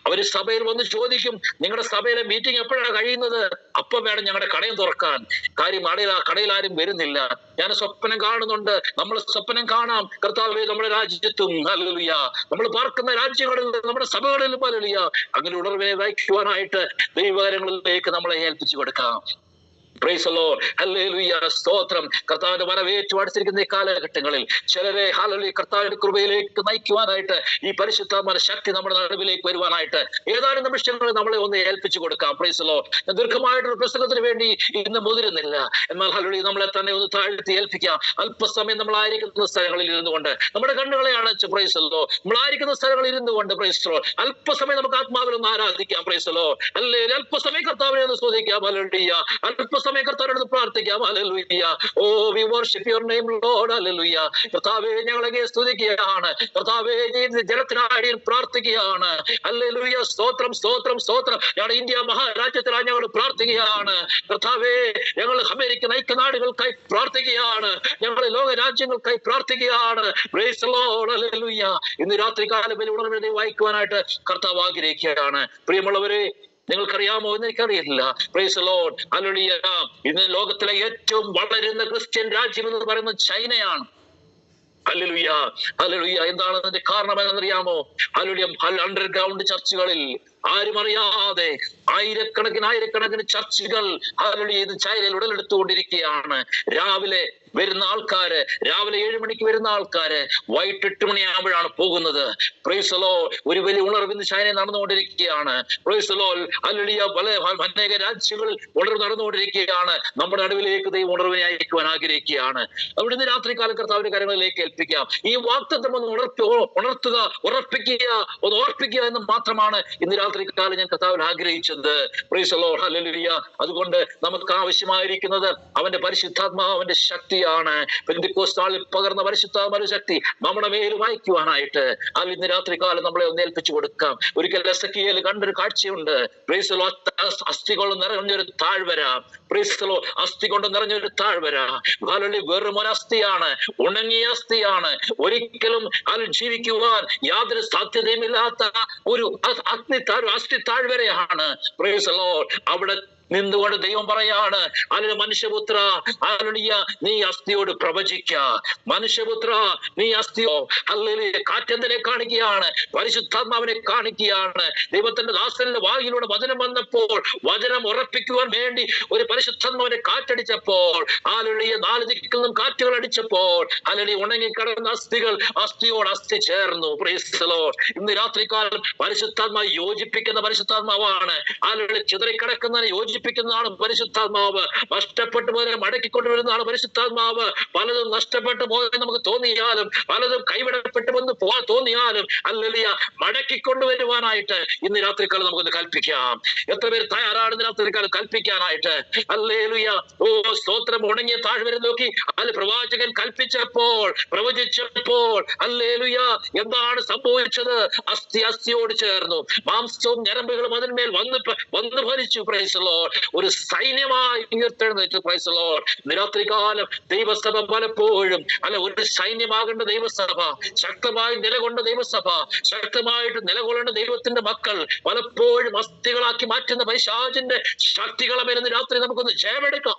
അവര് സഭയിൽ വന്ന് ചോദിക്കും, നിങ്ങളുടെ സഭയിലെ മീറ്റിംഗ് എപ്പോഴാണ് കഴിയുന്നത്? അപ്പം വേണം ഞങ്ങളുടെ കടയും തുറക്കാൻ. കാര്യം കടയിൽ ആരും വരുന്നില്ല. ഞാൻ സ്വപ്നം കാണുന്നുണ്ട്, നമ്മൾ സ്വപ്നം കാണാം കർത്താവേ, നമ്മുടെ രാജ്യത്തും ഹല്ലേലൂയ, നമ്മൾ പാർക്കുന്ന രാജ്യങ്ങളിൽ, നമ്മുടെ സഭകളിലും ഹല്ലേലൂയ, അങ്ങനെ ഉണർവിനെ വഹിക്കുവാനായിട്ട് ദൈവകരങ്ങളിലേക്ക് നമ്മളെ ഏൽപ്പിച്ചു കൊടുക്കാം. Price the lord. ഹല്ലേലൂയ, സ്തോത്രം. കർത്താവിന്റെ വരവേറ്റു അടുത്തിരിക്കുന്ന ഈ കാലഘട്ടങ്ങളിൽ ചിലരെ ഹല്ലേലൂയ കർത്താവിന്റെ കൃപയിലേക്ക് നയിക്കുവാനായിട്ട്, ഈ പരിശുദ്ധാത്മാവിന്റെ ശക്തി നമ്മുടെ നടുവിലേക്ക് വരുവാനായിട്ട് ഏതാനും നിമിഷങ്ങൾ നമ്മളെ ഒന്ന് ഏൽപ്പിച്ചു കൊടുക്കാം. Price the Lord. ഞാൻ ദീർഘമായിട്ടൊരു പ്രസംഗത്തിന് വേണ്ടി ഇന്ന് മുതിരുന്നില്ല. എന്നാൽ ഹല്ലേലൂയ, നമ്മളെ തന്നെ ഒന്ന് താഴ്ത്തി ഏൽപ്പിക്കാം. അല്പസമയം നമ്മളായിരിക്കുന്ന സ്ഥലങ്ങളിൽ ഇരുന്നുകൊണ്ട് നമ്മുടെ കണ്ണുകളെ അടച്ച് പ്രൈസ് ദി ലോർഡ്, നമ്മളായിരിക്കുന്ന സ്ഥലങ്ങളിൽ ഇരുന്നുകൊണ്ട് പ്രൈസ് ദി ലോർഡ്, അല്പസമയം നമുക്ക് ആത്മാവിൽ ഒന്ന് ആരാധിക്കാം. Price the lord. ഹല്ലേലൂയ, അല്പസമയം കർത്താവിനെ ഒന്ന് സ്തുതിക്കാം. ഹല്ലേലൂയ, അല്പസമയം കർത്താവിനോട് പ്രാർത്ഥിക്കാം. Hallelujah, oh we worship your name Lord. Hallelujah, കർത്താവേ, ഞങ്ങളെ സ്തുതിക്കുകയാണ്. കർത്താവേ, ജനത്തിനായി പ്രാർത്ഥിക്കുകയാണ്. ഹല്ലേലൂയ, സ്തോത്രം, സ്തോത്രം, സ്തോത്രം. ഞങ്ങളുടെ ഇന്ത്യ മഹാരാജ്യത്തിനായി ഞങ്ങൾ പ്രാർത്ഥിക്കുകയാണ്. കർത്താവേ, ഞങ്ങൾ അമേരിക്കൻ ഐക്യനാടുകൾക്കായി പ്രാർത്ഥിക്കുകയാണ്. ഞങ്ങളുടെ ലോക രാജ്യങ്ങൾക്കായി പ്രാർത്ഥിക്കുകയാണ്. Price the lord. ഹല്ലേലൂയ, ഇന്ന് രാത്രി കാലം ഉണർവിനെ വായിക്കുവാനായിട്ട് കർത്താവ് ആഗ്രഹിക്കുകയാണ്. പ്രിയമുള്ളവരെ, നിങ്ങൾക്കറിയാമോ എന്ന് എനിക്കറിയില്ല. Price the lord. ഹല്ലേലൂയ, ഇന്ന് ലോകത്തിലെ ഏറ്റവും വളരുന്ന ക്രിസ്ത്യൻ രാജ്യം എന്ന് പറയുന്നത് ചൈനയാണ്. Hallelujah, hallelujah. എന്താണ് അതിന്റെ കാരണം എന്നറിയാമോ? ഹല്ലേലൂയ, അണ്ടർഗ്രൗണ്ട് ചർച്ചുകളിൽ ആരും അറിയാതെ ആയിരക്കണക്കിന് ചർച്ചുകൾ ഹല്ലേലൂയ ഇത് ചൈനയിൽ ഉടലെടുത്തുകൊണ്ടിരിക്കുകയാണ്. രാവിലെ വരുന്ന ആൾക്കാര്, രാവിലെ 7 മണിക്ക് വരുന്ന ആൾക്കാര് വൈകിട്ട് 8 മണിയാകുമ്പോഴാണ് പോകുന്നത്. Price the Lord. ഒരു വലിയ ഉണർവ് ഇന്ന് ചൈനയിൽ നടന്നുകൊണ്ടിരിക്കുകയാണ്. Price the lord. ഹല്ലേലൂയ, അനേക രാജ്യങ്ങളിൽ ഉണർവ് നടന്നുകൊണ്ടിരിക്കുകയാണ്. നമ്മുടെ നടുവിലേക്ക് ദൈവം ഉണർവിനെ അയക്കുവാൻ ആഗ്രഹിക്കുകയാണ്. അവിടെ ഇന്ന് രാത്രികാലം കർത്താവിന്റെ കാര്യങ്ങളിലേക്ക് ഏൽപ്പിക്കാം. ഈ വാഗ്ദത്തം ഒന്ന് ഉണർത്തുക, ഉറപ്പിക്കുക, ഒന്ന് ഓർപ്പിക്കുക എന്ന് മാത്രമാണ് ഇന്ന് രാത്രികാലം ഞാൻ കർത്താവിൽ ആഗ്രഹിച്ചത്. Price the lord. ഹല്ലേലൂയ. അതുകൊണ്ട് നമുക്ക് ആവശ്യമായിരിക്കുന്നത് അവന്റെ പരിശുദ്ധാത്മാവിന്റെ ശക്തിയാണ്. പെന്തക്കോസ്ത് നാളിൽ പകർന്ന പരിശുദ്ധാത്മാവിന്റെ ശക്തി നമ്മുടെ മേലും അയക്കുവാനായിട്ട് അത് ഇന്ന് രാത്രികാലം നമ്മളെ ഒന്ന് ഏൽപ്പിച്ചു കൊടുക്കാം. ഒരിക്കൽ എസെക്കിയേൽ കണ്ടൊരു കാഴ്ചയുണ്ട്. Price the Lord. അസ്ഥി കൊണ്ട് നിറഞ്ഞൊരു താഴ്വര. Price the Lord. അസ്ഥി കൊണ്ട് നിറഞ്ഞൊരു താഴ്വര. ഹല്ലേലൂയ, വെറും ഒരു അസ്ഥിയാണ്, ഉണങ്ങിയ അസ്ഥിയാണ്. ഒരിക്കലും അതിൽ ജീവിക്കുവാൻ യാതൊരു സാധ്യതയുമില്ലാത്ത ഒരു അസ്ഥി താഴ്വരയാണ്. Price the Lord. അവിടെ നിന്നുകൊണ്ട് ദൈവം പറയാണ്, അതിന് മനുഷ്യപുത്ര, ഹല്ലേലൂയ, നീ അസ്ഥിയോട് പ്രവചിക്ക. മനുഷ്യപുത്ര, നീ അസ്ഥിയോ ഹല്ലേലൂയ കാറ്റെന്തിനെ കാണിക്കുകയാണ്? പരിശുദ്ധാത്മാവിനെ കാണിക്കുകയാണ്. ദൈവത്തിന്റെ ദാസന്റെ വായിലൂടെ വചനം വന്നപ്പോൾ വചനം ഉറപ്പിക്കുവാൻ വേണ്ടി ഒരു പരിശുദ്ധാത്മാവിനെ കാറ്റടിച്ചപ്പോൾ, ഹല്ലേലൂയ, 4 ദിക്കിൽ നിന്നും കാറ്റുകൾ അടിച്ചപ്പോൾ ഹല്ലേലൂയ ഉണങ്ങിക്കിടന്ന അസ്ഥിയോട് അസ്ഥി ചേർന്നു. Price the Lord. ഇന്ന് രാത്രികാലം പരിശുദ്ധാത്മാവ് യോജിപ്പിക്കുന്ന പരിശുദ്ധാത്മാവാണ്. ഹല്ലേലൂയ, ചിതറിക്കിടക്കുന്നതിനെ മോചിപ്പിക്കുന്നതാണ് പരിശുദ്ധാത്മാവ്. നഷ്ടപ്പെട്ടു പോയതിനെ മടക്കിക്കൊണ്ടുവരുന്നതാണ് പരിശുദ്ധാത്മാവ്. പലതും നഷ്ടപ്പെട്ടു പോയെന്ന് നമുക്ക് തോന്നിയാലും, പലതും കൈവിടപ്പെട്ടു വന്ന് തോന്നിയാലും ഹല്ലേലൂയ മടക്കിക്കൊണ്ടുവരുവാനായിട്ട് ഇന്ന് രാത്രിക്കാലം നമുക്കൊന്ന് കൽപ്പിക്കാം. എത്ര പേര് തയ്യാറാണ് ഇന്ന് രാത്രിക്കാലം കൽപ്പിക്കാനായിട്ട്? ഹല്ലേലൂയ. ഓ സ്തോത്രം. ഉണങ്ങിയ താഴ്വര നോക്കി അല്ല പ്രവാചകൻ കൽപ്പിച്ചപ്പോൾ, പ്രവചിച്ചപ്പോൾ ഹല്ലേലൂയ എന്താണ് സംഭവിച്ചത്? അസ്ഥിയോട് ചേർന്നു, മാംസവും ഞരമ്പുകളും അതിന്മേൽ വന്ന് ഭരിച്ചു. Price the Lord. ഒരു സൈന്യമായി ഉയർത്തെഴുന്നേറ്റ്. Price the Lord. രാത്രികാലം ദൈവസഭ പലപ്പോഴും ഒരു സൈന്യമാകേണ്ട ദൈവസഭ, ശക്തമായി നിലകൊണ്ട ദൈവസഭ, ശക്തമായിട്ട് നിലകൊള്ളേണ്ട ദൈവത്തിന്റെ മക്കൾ പലപ്പോഴും അസ്ഥികളാക്കി മാറ്റുന്ന പൈശാചിന്റെ ശക്തികളെ മേൽ രാത്രി നമുക്കൊന്ന് ജയമെടുക്കാം.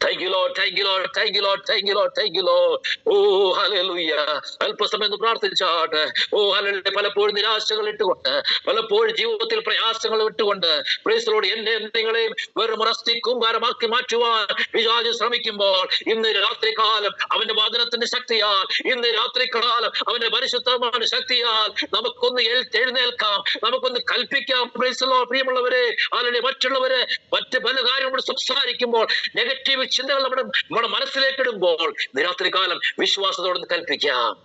Thank you Lord, thank you Lord, thank you Lord, thank you Lord, thank you Lord. Oh hallelujah. അല്പസമയം പ്രാർത്ഥിച്ചാട്ടെ. ഓ ഹല്ലേലൂയ. പലപ്പോഴും നിരാശകൾ ഇട്ടുകൊണ്ട്, പലപ്പോഴും ജീവിതത്തിൽ പ്രയാസങ്ങൾ ഇട്ടുകൊണ്ട് പ്രൈസ് ദി ലോർഡ് എന്നെ നിങ്ങളെയും വെറും കൂമ്പാരമാക്കി മാറ്റുവാൻ പിശാച് ശ്രമിക്കുമ്പോൾ ഇന്ന് രാത്രികാലം അവന്റെ വചനത്തിന്റെ ശക്തിയാൽ, ഇന്ന് രാത്രികാലം അവന്റെ പരിശുദ്ധമായ ശക്തിയാൽ നമുക്കൊന്ന് എഴുന്നേൽക്കാം, നമുക്കൊന്ന് കൽപ്പിക്കാം. Price the lord. പ്രിയമുള്ളവരെ, അല്ലെങ്കിൽ മറ്റുള്ളവരെ മറ്റ് പല കാര്യങ്ങളും സംസാരിക്കുമ്പോൾ നെഗറ്റീവ് ചിന്തകൾ നമ്മുടെ മനസ്സിലേക്ക് ഇടുമ്പോൾ രാത്രികാലം വിശ്വാസത്തോടെ കൽപ്പിക്കാം.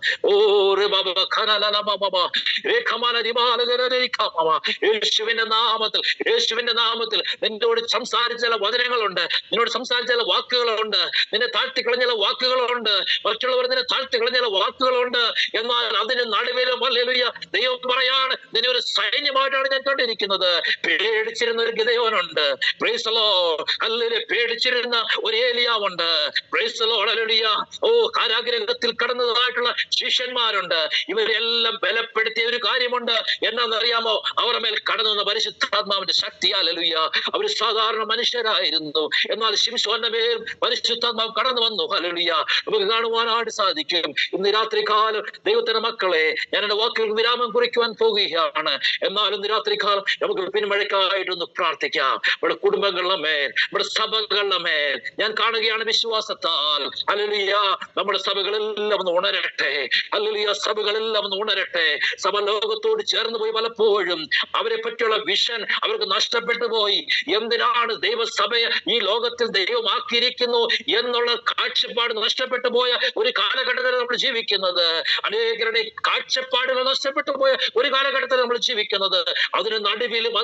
യേശുവിന്റെ നാമത്തിൽ നിന്നോട് സംസാരിച്ച ചില വചനങ്ങളുണ്ട്, നിന്നോട് സംസാരിച്ച ചില വാക്കുകളുണ്ട്, നിന്നെ താഴ്ത്തിക്കളഞ്ഞ ചില വാക്കുകളുണ്ട്, മറ്റുള്ളവർ നിന്നെ താഴ്ത്തിക്കളഞ്ഞ ചില വാക്കുകളുണ്ട്. എന്നാൽ അതിന് നടുവിലും ഹല്ലേലൂയ ദൈവം പറയാണ്, നിന്നെ ഒരു സൈന്യമായിട്ടാണ് ഞാൻ കണ്ടിരിക്കുന്നത്. പേടിച്ചിരുന്ന ഒരു ഗിദെയോനുണ്ട്. Praise the lord. ഹല്ലേലൂയ. പേടിച്ചിരുന്ന ഒരു ഏലിയാവുണ്ട്. Praise the lord. Hallelujah. Oh കാരാഗ്രഹത്തിൽ കടന്നതായിട്ടുള്ള ശിഷ്യന്മാരുണ്ട്. ഇവരെല്ലാം ബലപ്പെടുത്തിയ ഒരു കാര്യമുണ്ട്. എന്നാന്നറിയാമോ? അവരുടെ മേൽ കടന്നു വന്ന പരിശുദ്ധാത്മാവിന്റെ ശക്തി. ഹല്ലേലൂയ. അവർ സാധാരണ മനുഷ്യരായിരുന്നു, എന്നാൽ ശിംശോന്റെ മേൽ പരിശുദ്ധാത്മാവ് കടന്നു വന്നു. ഹല്ലേലൂയ. നമുക്ക് കാണുവാനായിട്ട് സാധിക്കും. ഇന്ന് രാത്രികാലം ദൈവത്തിന്റെ മക്കളെ, ഞാൻ എന്റെ വാക്കുകൾ വിരാമം കുറിക്കുവാൻ പോകുകയാണ്. എന്നാലും ഇന്ന് രാത്രികാലം നമുക്ക് പിന്മഴക്കായിട്ടൊന്ന് പ്രാർത്ഥിക്കാം. നമ്മുടെ കുടുംബങ്ങളുടെ മേൽ, നമ്മുടെ സഭകളുടെ മേൽ ഞാൻ കാണുകയാണ് വിശ്വാസത്താൽ. ഹല്ലേലൂയ. നമ്മുടെ സഭകളെല്ലാം ഒന്ന് ഉണരട്ടെ. ഹല്ലേലൂയ. സഭകളെല്ലാം ഒന്ന് ഉണരട്ടെ. സഭ ലോകത്തോട് ചേർന്ന് പോയി പലപ്പോഴും അവരെ പറ്റിയുള്ള വിഷൻ അവർക്ക് നഷ്ടപ്പെട്ടു പോയി. എന്തിനാണ് ദൈവസഭയെ ഈ ലോകത്തിൽ ദൈവമാക്കിയിരിക്കുന്നു എന്നുള്ള കാഴ്ചപ്പാട് നഷ്ടപ്പെട്ടു പോയ ഒരു കാലഘട്ടത്തിൽ നമ്മൾ ജീവിക്കുന്നത്. അനേകരുടെ കാഴ്ചപ്പാടുകൾ നഷ്ടപ്പെട്ടു പോയ ഒരു കാലഘട്ടത്തിൽ നമ്മൾ ജീവിക്കുന്നത്. അതിന് നടുവിലും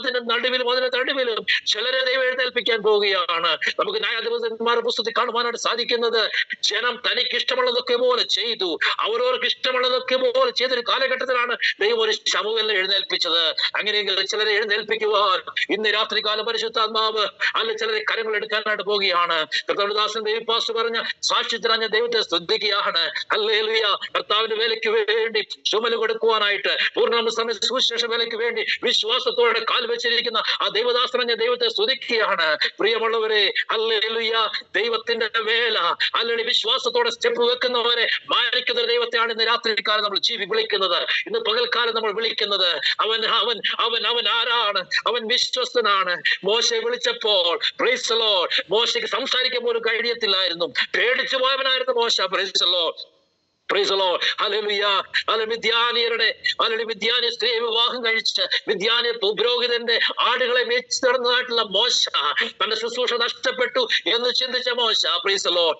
ചിലരെ ദൈവം എഴുന്നേൽപ്പിക്കാൻ പോവുകയാണ്. നമുക്ക് ന്യായാധിപന്മാരുടെ പുസ്തകത്തിൽ കാണുവാനായിട്ട് സാധിക്കുന്നത്, ജനം തനിക്ക് ഇഷ്ടമുള്ളതൊക്കെ പോലെ ചെയ്തു, അവരവർക്ക് ഇഷ്ടമുള്ളതൊക്കെ പോലെ ചെയ്തൊരു കാലഘട്ടത്തിലാണ് ദൈവം ഒരു ശമൂവേലിനെ എഴുന്നേൽപ്പിച്ചത്. അങ്ങനെയെങ്കിൽ ചിലരെ എഴുന്നേൽപ്പിക്കുവാൻ ഇന്ന് രാത്രികാലം പരിശുദ്ധാത്മാവ് ചിലരെ കരങ്ങൾ എടുക്കാനായിട്ട് പോവുകയാണ്. കർത്താവിന്റെ ദൈവപാസ് പറഞ്ഞ സാക്ഷ്യത്തിനാണ് ദൈവത്തെ സ്തുതിക്കുകയാണ്. ഹല്ലേലൂയ. കർത്താവിന്റെ വേലയ്ക്ക് വേണ്ടി ചുമല് കൊടുക്കുവാനായിട്ട്, പൂർണ്ണ സമയ സുവിശേഷ വേലയ്ക്ക് വേണ്ടി വിശ്വാസത്തോടെ കാൽ വെച്ചിരിക്കുന്ന ആ ദൈവദാസനെ ദൈവത്തെ സ്തുതിക്കുകയാണ്. പ്രിയമുള്ളവരെ, ഹല്ലേലൂയ. ദൈവത്തിന്റെ വേല, അല്ലെങ്കിൽ വിശ്വാസത്തോടെ സ്റ്റെപ്പ് വെക്കുന്നവരെ മാനിക്കുന്ന ദൈവത്തെയാണ് ഇന്ന് രാത്രികാലം നമ്മൾ വിളിക്കുന്നത്. ഇന്ന് പകൽക്കാലം നമ്മൾ വിളിക്കുന്നത്. അവൻ അവൻ അവൻ അവൻ ആരാണ്? അവൻ വിശ്വസ്തനാണ്. മോശെ വിളിച്ചപ്പോൾ പ്രൈസ് ദി ലോർഡ് മോശയ്ക്ക് സംസാരിക്കാൻ പോലും കഴിയത്തില്ലായിരുന്നു. പേടിച്ചു പോയവനായിരുന്നു മോശ. Price the Lord. Praise the Lord. Hallelujah. മിദ്യാനി സ്ത്രീയെ വിവാഹം കഴിച്ച് മിദ്യാനി പുരോഹിതന്റെ ആടുകളെ മേച്ച് നടന്നതായിട്ടുള്ള മോശ, തന്റെ ശുശ്രൂഷ നഷ്ടപ്പെട്ടു എന്ന് ചിന്തിച്ച മോശ. Praise the Lord.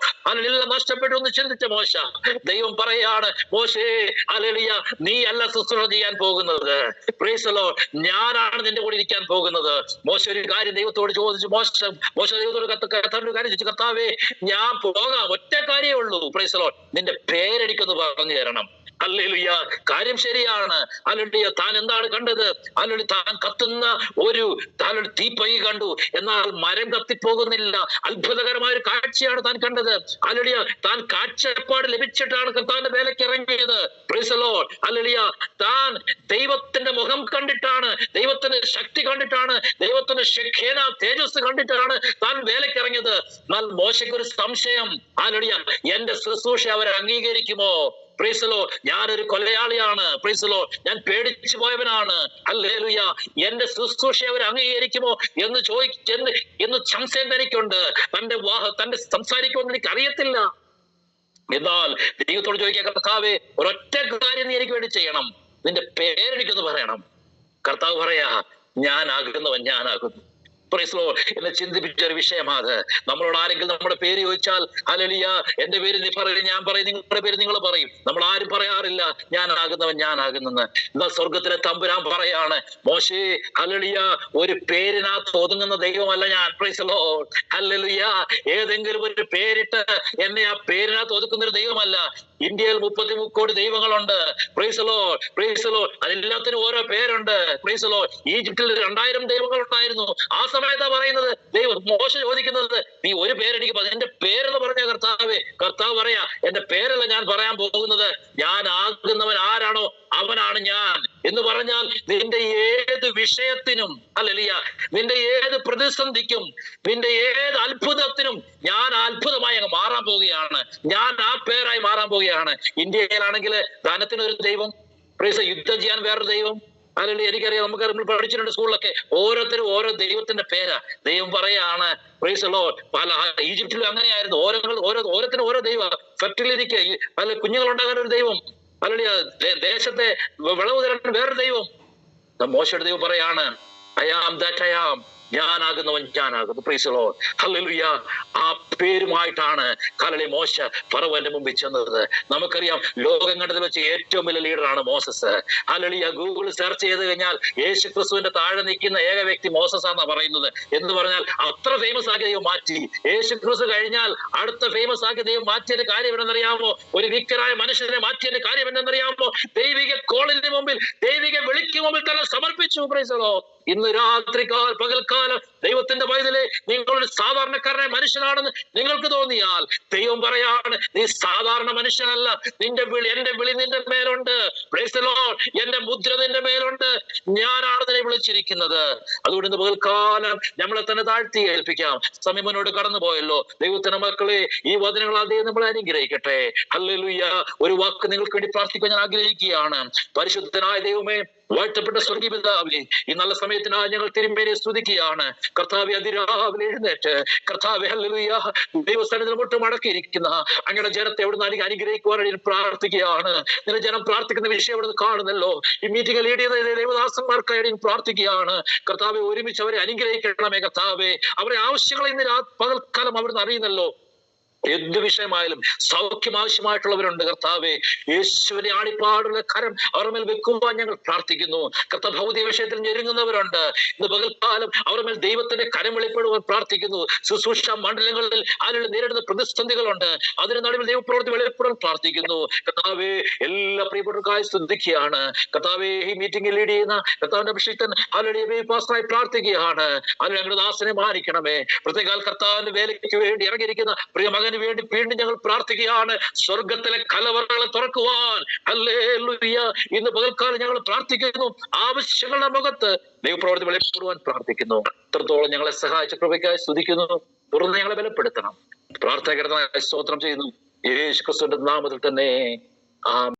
എല്ലാം നഷ്ടപ്പെട്ടു എന്ന് ചിന്തിച്ച മോശ. ദൈവം പറയാണ്, മോശേ ഹല്ലേലൂയ, നീ അല്ല ശുശ്രൂഷ ചെയ്യാൻ പോകുന്നത്. Praise the Lord. ഞാനാണ് നിന്റെ കൂടെ ഇരിക്കാൻ പോകുന്നത്. മോശ ഒരു കാര്യം ദൈവത്തോട് ചോദിച്ചു. മോശ ദൈവത്തോട് കർത്താവിന്റെ കാര്യം ചോദിച്ചു, കർത്താവേ ഞാൻ പോകാം, ഒറ്റ കാര്യമേ ഉള്ളൂ. Praise the Lord. നിന്റെ പേരെനിക്കൊന്ന് പറഞ്ഞു തരണം. ഹല്ലേലൂയ. കാര്യം ശരിയാണ്. ഹല്ലേലൂയ. താൻ എന്താണ് കണ്ടത്? ഹല്ലേലൂയ. താൻ കത്തുന്ന ഒരു തീപ്പൈ കണ്ടു, എന്നാൽ മരം കത്തിപ്പോകുന്നില്ല. അത്ഭുതകരമായ ഒരു കാഴ്ചയാണ് താൻ കണ്ടത്. ഹല്ലേലൂയ. താൻ കാഴ്ചപ്പാട് ലഭിച്ചിട്ടാണ് കർത്താവിന്റെ വേലയ്ക്ക് ഇറങ്ങിയത്. Price the lord. ഹല്ലേലൂയ. താൻ ദൈവത്തിന്റെ മുഖം കണ്ടിട്ടാണ്, ദൈവത്തിന്റെ ശക്തി കണ്ടിട്ടാണ്, ദൈവത്തിന്റെ ശക്തിന തേജസ് കണ്ടിട്ടാണ് താൻ വേലയ്ക്ക് ഇറങ്ങിയത്. എന്നാൽ മോശയ്ക്ക് ഒരു സംശയം. ഹല്ലേലൂയ. എന്റെ ശുശ്രൂഷ അവർ അംഗീകരിക്കുമോ? Praise the lord. ഞാനൊരു കൊലയാളിയാണ്. Price the Lord. ഞാൻ പേടിച്ചു പോയവനാണ്. ഹല്ലേലൂയ. എന്റെ ശുശ്രൂഷ അവർ അംഗീകരിക്കുമോ എന്ന് സംശയം എനിക്കുണ്ട്. തന്റെ സംസാരിക്കുമെന്ന് എനിക്ക് അറിയത്തില്ല. എന്നാൽ ദൈവത്തോട് ചോദിക്കുക, കർത്താവേ, ഒരൊറ്റ കാര്യം നീ എനിക്ക് വേണ്ടി ചെയ്യണം. നിന്റെ പേരെനിക്കൊന്ന് പറയണം. കർത്താവ് പറയാ, ഞാനാകുന്നവൻ ഞാനാകുന്നു. പ്രൈസ് ലോർഡ് എന്നെ ചിന്തിപ്പിച്ച ഒരു വിഷയമാണ്. നമ്മളോട് ആരെങ്കിലും നമ്മുടെ പേര് ചോദിച്ചാൽ ഹല്ലേലൂയ എന്റെ പേര് നീ പറയും, ഞാൻ പറയും, നിങ്ങളുടെ പേര് നിങ്ങൾ പറയും. നമ്മൾ ആരും പറയാറില്ല ഞാനാകുന്നവൻ ഞാനാകുന്നെന്ന്. എന്നാൽ സ്വർഗത്തിലെ തമ്പുരാൻ പറയാണ്, മോശേ ഹല്ലേലൂയ ഒരു പേരിനകത്ത് ഒതുങ്ങുന്ന ദൈവമല്ല ഞാൻ. പ്രൈസ് ലോർഡ് ഹല്ലേലൂയ ഏതെങ്കിലും ഒരു പേരിട്ട് എന്നെ ആ പേരിനകത്ത് ഒതുക്കുന്ന ഒരു ദൈവമല്ല. ഇന്ത്യയിൽ 33 കോടി ദൈവങ്ങളുണ്ട്. പ്രൈസ് ലോർഡ് പ്രൈസ് ലോർഡ് അതെല്ലാത്തിനും ഓരോ പേരുണ്ട്. പ്രൈസ് ലോർഡ് ഈജിപ്തിൽ 2000 ദൈവങ്ങൾ ഉണ്ടായിരുന്നു. ആ സമയത്താ പറയുന്നത് ദൈവം മോശ ചോദിക്കുന്നത്, നീ ഒരു പേരെനിക്ക് എന്റെ പേരെന്ന് പറഞ്ഞ കർത്താവ് പറയാ, എന്റെ പേരല്ല ഞാൻ പറയാൻ പോകുന്നത്, ഞാൻ ആകുന്നവൻ ആരാണോ അവനാണ് ഞാൻ എന്ന് പറഞ്ഞാൽ നിന്റെ ഏത് വിഷയത്തിനും ഹല്ലേലൂയ നിന്റെ ഏത് പ്രതിസന്ധിക്കും നിന്റെ ഏത് അത്ഭുതത്തിനും ഞാൻ അത്ഭുതമായി അങ്ങ് മാറാൻ പോവുകയാണ്. ഞാൻ ആ പേരായി മാറാൻ പോവുകയാണ്. ഇന്ത്യയിലാണെങ്കിൽ ധനത്തിനൊരു ദൈവം, യുദ്ധം ചെയ്യാൻ വേറൊരു ദൈവം. അല്ലെങ്കിൽ എനിക്കറിയാം, നമ്മൾ പഠിച്ചിട്ടുണ്ട് സ്കൂളിലൊക്കെ, ഓരോരുത്തരും ഓരോ ദൈവത്തിന്റെ പേരാ. ദൈവം പറയാണ് പ്രൈസ് ലോർഡ്. പല ഈജിപ്തിലും അങ്ങനെയായിരുന്നു. ഓരോരുത്തരും ഓരോ ദൈവം. ഫെർട്ടിലിറ്റിക്ക് പല കുഞ്ഞുങ്ങൾ ഉണ്ടാകാൻ ഒരു ദൈവം, അല്ലെങ്കിൽ ദേശത്തെ വിളവ് തരാൻ വേറൊരു ദൈവം. മോശയുടെ ദൈവം പറയാണ്, I am that I am, ഞാനാകുന്നവൻ ഞാനാകുന്നു. Praise lord hallelujah. ആ പേരുമായിട്ടാണ് മോശ ഫറവോന്റെ മുമ്പിൽ ചെന്നത്. നമുക്കറിയാം ലോകം കണ്ടതിൽ വെച്ച് ഏറ്റവും വലിയ ലീഡറാണ് മോസസ്. ഹല്ലേലൂയ. ഗൂഗിൾ സെർച്ച് ചെയ്ത് കഴിഞ്ഞാൽ യേശു ക്രിസ്തുവിന്റെ താഴെ നിൽക്കുന്ന ഏക വ്യക്തി മോസസ് ആണെന്നാ പറയുന്നത്. എന്ന് പറഞ്ഞാൽ അത്ര ഫേമസ് ആക്കി ദൈവം മാറ്റി. യേശു ക്രിസ്തു കഴിഞ്ഞാൽ അടുത്ത ഫേമസ് ആക്കി ദൈവം മാറ്റിയതിന്റെ കാര്യം എന്തെന്നറിയാമോ? ഒരു വിക്കരായ മനുഷ്യനെ മാറ്റിയതിന്റെ കാര്യം എന്തെന്നറിയാമോ? ദൈവിക കോളിന് മുമ്പിൽ, ദൈവിക വിളിക്ക് മുമ്പിൽ തന്നെ സമർപ്പിച്ചു. Praise Lord. ഇന്ന് പകൽക്കാലം ദൈവത്തിന്റെ പൈതലേ, നിങ്ങളൊരു സാധാരണക്കാരനായ മനുഷ്യനാണെന്ന് നിങ്ങൾക്ക് തോന്നിയാൽ ദൈവം പറയാണ്, നീ സാധാരണ മനുഷ്യനല്ല. എന്റെ വിളി നിന്റെ മേലുണ്ട്. Price the Lord. എന്റെ മുദ്ര നിന്റെ മേലുണ്ട്. ഞാനാണ് നിന്നെ വിളിച്ചിരിക്കുന്നത്. അതുകൊണ്ട് ഇന്ന് പകൽക്കാലം നമ്മളെ തന്നെ താഴ്ത്തി ഏൽപ്പിക്കാം. സമയം മുന്നോട്ട് കടന്നു പോയല്ലോ. ദൈവത്തിന്റെ മക്കളെ, ഈ വചനങ്ങൾ അദ്ദേഹം നമ്മളെ അനുഗ്രഹിക്കട്ടെ. ഹല്ലേലൂയ. ഒരു വാക്ക് നിങ്ങൾക്ക് വേണ്ടി പ്രാർത്ഥിക്കാൻ ഞാൻ ആഗ്രഹിക്കുകയാണ്. പരിശുദ്ധനായ ദൈവമേ, വാഴ്ത്തപ്പെട്ട സ്വർഗീയ പിതാവേ, ഈ നല്ല സമയത്തിനായി ഞങ്ങൾ തിരുമേനിയെ സ്തുതിക്കുകയാണ്. കർത്താവേ, അതിരാവിലെ എഴുന്നേറ്റ് കർത്താവേ ഹല്ലേലൂയ ദൈവസ്ഥാനത്തിൽ മുട്ട് മടക്കിയിരിക്കുന്ന അങ്ങയുടെ ജനത്തെ അവിടുന്ന് അനുഗ്രഹിക്കുവാൻ പ്രാർത്ഥിക്കുകയാണ്. നിന്റെ ജനം പ്രാർത്ഥിക്കുന്ന വിഷയം അവിടുന്ന് കാണുന്നല്ലോ. ഈ മീറ്റിംഗ് ലീഡ് ചെയ്യുന്ന ദേവദാസന്മാർക്കായി പ്രാർത്ഥിക്കുകയാണ്. കർത്താവെ, ഒരുമിച്ച് അവരെ അനുഗ്രഹിക്കണമേ. കർത്താവെ, അവരെ ആവശ്യങ്ങൾ ഇന്ന് പകൽക്കാലം അവിടുന്ന് അറിയുന്നല്ലോ. എന്ത് വിഷയമായാലും സൗഖ്യം ആവശ്യമായിട്ടുള്ളവരുണ്ട്. കർത്താവെ, യേശുവിനെ ആണിപ്പാടുള്ള കരം അവരുടെ മേൽ വെക്കുവാൻ ഞങ്ങൾ പ്രാർത്ഥിക്കുന്നു. കർത്താവ്, ഭൗതിക വിഷയത്തിൽ ഞെരുങ്ങുന്നവരുണ്ട്. ഇന്ന് പകൽക്കാലം അവരുടെ മേൽ ദൈവത്തിന്റെ കരം വെളിപ്പെടുവാൻ പ്രാർത്ഥിക്കുന്നു. ശുശ്രൂഷ മണ്ഡലങ്ങളിൽ ആളുകൾ നേരിടുന്ന പ്രതിസന്ധികളുണ്ട്. അതിന് നടുവിൽ ദൈവപ്രവൃത്തി വെളിപ്പെടാൻ പ്രാർത്ഥിക്കുന്നു. കർത്താവെ, എല്ലാ പ്രിയപ്പെട്ടവർക്കായി ശ്രദ്ധിക്കുകയാണ്. കർത്താവെ, ഈ മീറ്റിംഗിൽ ലീഡ് ചെയ്യുന്ന കർത്താവിന്റെ അഭിഷിക്തൻ പാസ്റ്ററായി പ്രാർത്ഥിക്കുകയാണ്. അതിൽ ഞങ്ങളുടെ ദാസനെ മാനിക്കണമേ. പ്രത്യേക കർത്താവിന്റെ വേലയ്ക്ക് വേണ്ടി ഇറങ്ങിയിരിക്കുന്ന പ്രിയ മകൻ വേണ്ടി വീണ്ടും ഞങ്ങൾ പ്രാർത്ഥിക്കുകയാണ്. സ്വർഗത്തിലെ കലവറകളെ തുറക്കുവാൻ ഹല്ലേലൂയ ഇന്ന് പകൽക്കാലം ഞങ്ങൾ പ്രാർത്ഥിക്കുന്നു. ആവശ്യങ്ങളുടെ മുഖത്ത് ദൈവപ്രവൃത്തി വെളിപ്പെടുവാൻ പ്രാർത്ഥിക്കുന്നു. എത്രത്തോളം ഞങ്ങളെ സഹായിച്ച കൃപയ്ക്കായി സ്തുതിക്കുന്നു. തുറന്ന് ഞങ്ങളെ ബലപ്പെടുത്തണം. പ്രാർത്ഥന സ്തോത്രം ചെയ്യുന്നു. യേശു ക്രിസ്തുവിന്റെ നാമത്തിൽ തന്നെ ആമേൻ.